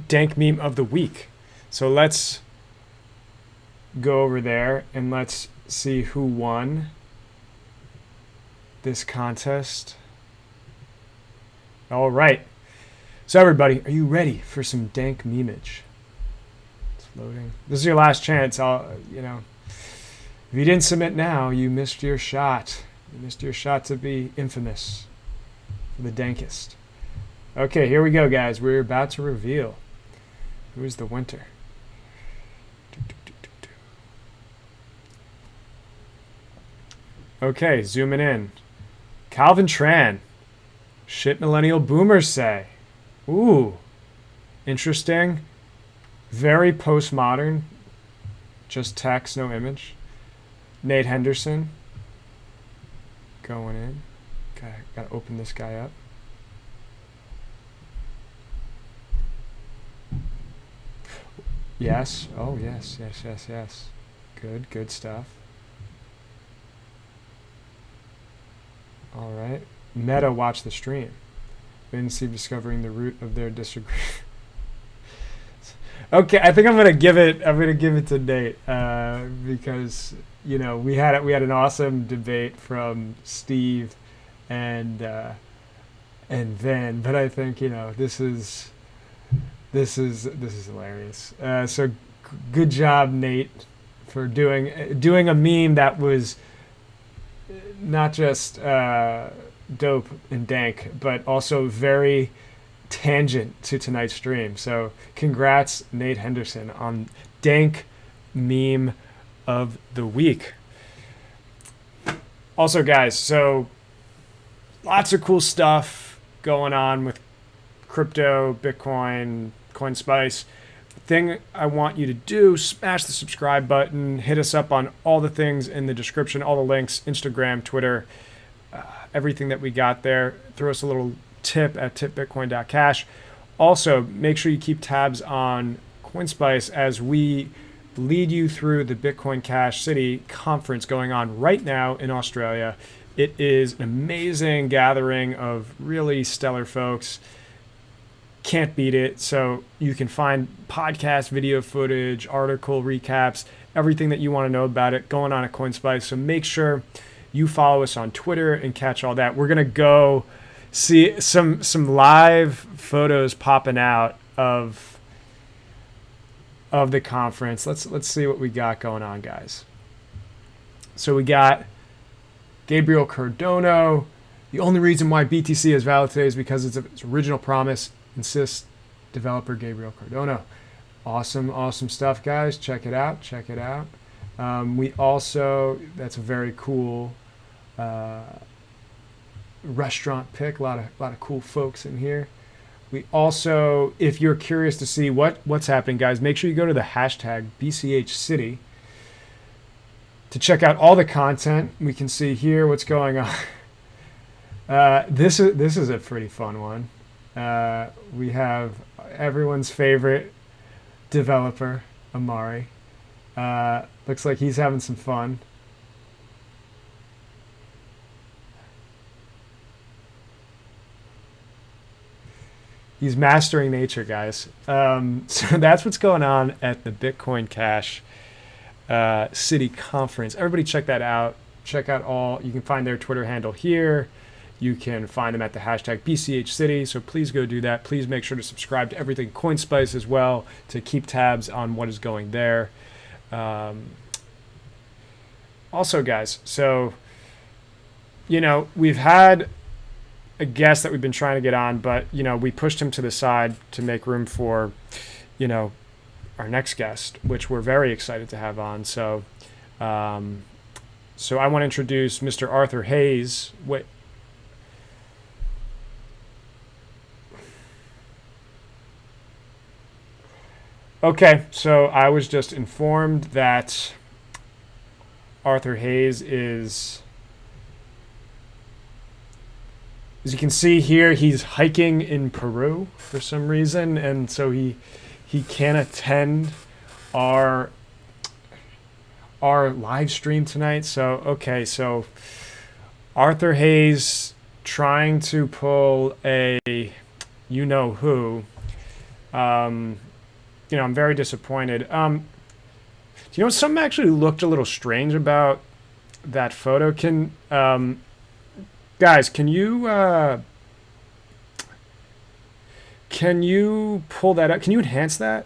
Speaker 3: Dank Meme of the Week. So let's go over there and let's see who won this contest. All right. So everybody, are you ready for some dank memeage? It's loading. This is your last chance. If you didn't submit now, you missed your shot. You missed your shot to be infamous for the dankest. Okay, here we go, guys. We're about to reveal who is the winner. Okay, zooming in. Calvin Tran. Shit millennial boomers say. Ooh, interesting. Very postmodern. Just text, no image. Nate Henderson. Going in. Okay, gotta open this guy up. Yes. Oh, yes. Good stuff. All right. Meta watch the stream. Vinci discovering the root of their disagreement. Okay, I think I'm gonna give it to Nate because we had an awesome debate from Steve and Vin, but I think this is hilarious. So good job, Nate, for doing a meme that was not just dope and dank, but also very tangent to tonight's stream. So congrats, Nate Henderson, on dank meme of the week. Also, guys, so lots of cool stuff going on with crypto, Bitcoin, CoinSpice. Thing I want you to do, smash the subscribe button, hit us up on all the things in the description, all the links, Instagram, Twitter, everything that we got there. Throw us a little tip at tipbitcoin.cash. Also, make sure you keep tabs on CoinSpice as we lead you through the Bitcoin Cash City conference going on right now in Australia. It is an amazing gathering of really stellar folks. Can't beat it. So you can find podcast, video footage, article recaps, everything that you want to know about it going on at CoinSpice. So make sure you follow us on Twitter and catch all that. We're gonna go see some live photos popping out of the conference. Let's see what we got going on, guys. So we got Gabriel Cardone. The only reason why BTC is valid today is because of its original promise, insists developer Gabriel Cardone. Awesome stuff, guys. Check it out. We also, that's a very cool restaurant pick. A lot of cool folks in here. We also, if you're curious to see what's happening, guys, make sure you go to the hashtag BCHCity to check out all the content. We can see here what's going on. This is a pretty fun one. We have everyone's favorite developer, Amari. Looks like he's having some fun. He's mastering nature, guys. So that's what's going on at the Bitcoin Cash City Conference. Everybody check that out. Check out all. You can find their Twitter handle here. You can find them at the hashtag BCHCity. So please go do that. Please make sure to subscribe to everything CoinSpice as well to keep tabs on what is going there. Also, guys, so, you know, we've had a guest that we've been trying to get on, but, you know, we pushed him to the side to make room for, you know, our next guest, which we're very excited to have on. So, so I want to introduce Mr. Arthur Hayes. Wait. Okay, so I was just informed that Arthur Hayes is, as you can see here, he's hiking in Peru for some reason, and so he can't attend our live stream tonight. So okay, so Arthur Hayes trying to pull a you know who. You know, I'm very disappointed. Do you know, something actually looked a little strange about that photo. Can guys, can you pull that up? Can you enhance that?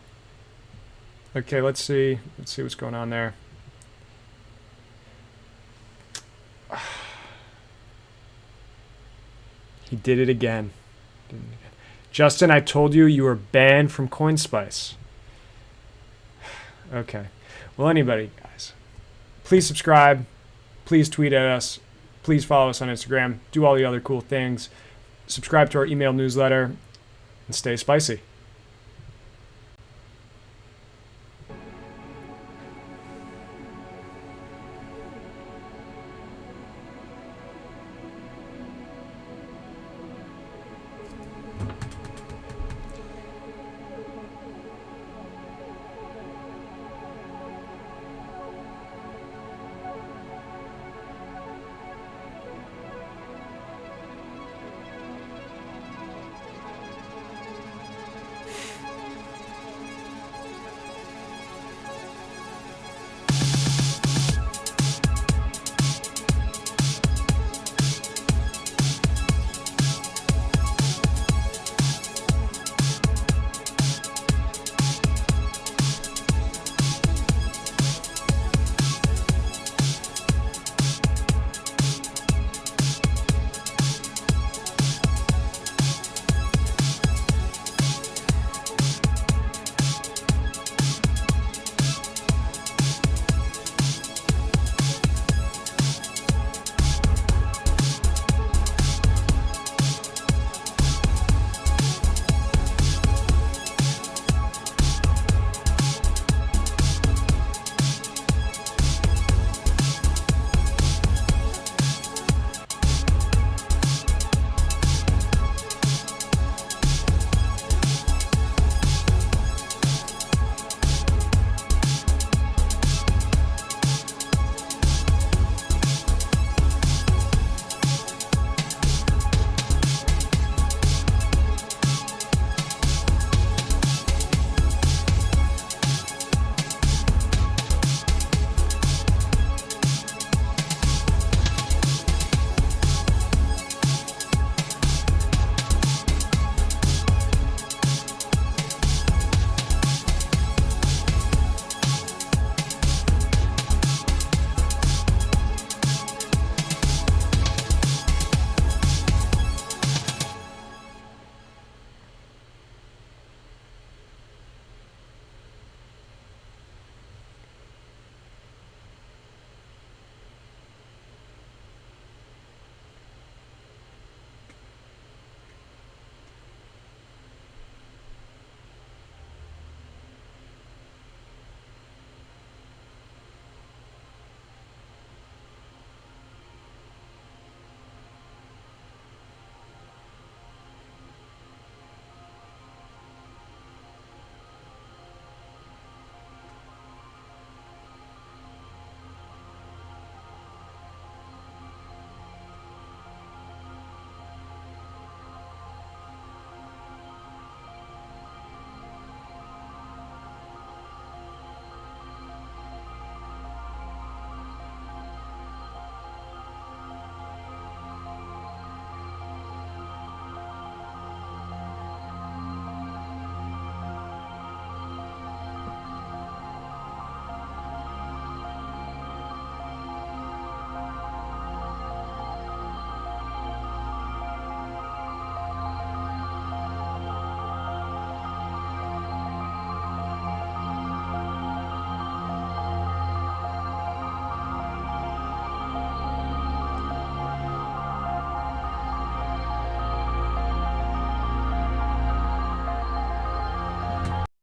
Speaker 3: Okay, let's see what's going on there. He did it again. Justin, I told you you were banned from CoinSpice. Okay. Well, anybody, guys, please subscribe. Please tweet at us. Please follow us on Instagram. Do all the other cool things. Subscribe to our email newsletter and stay spicy.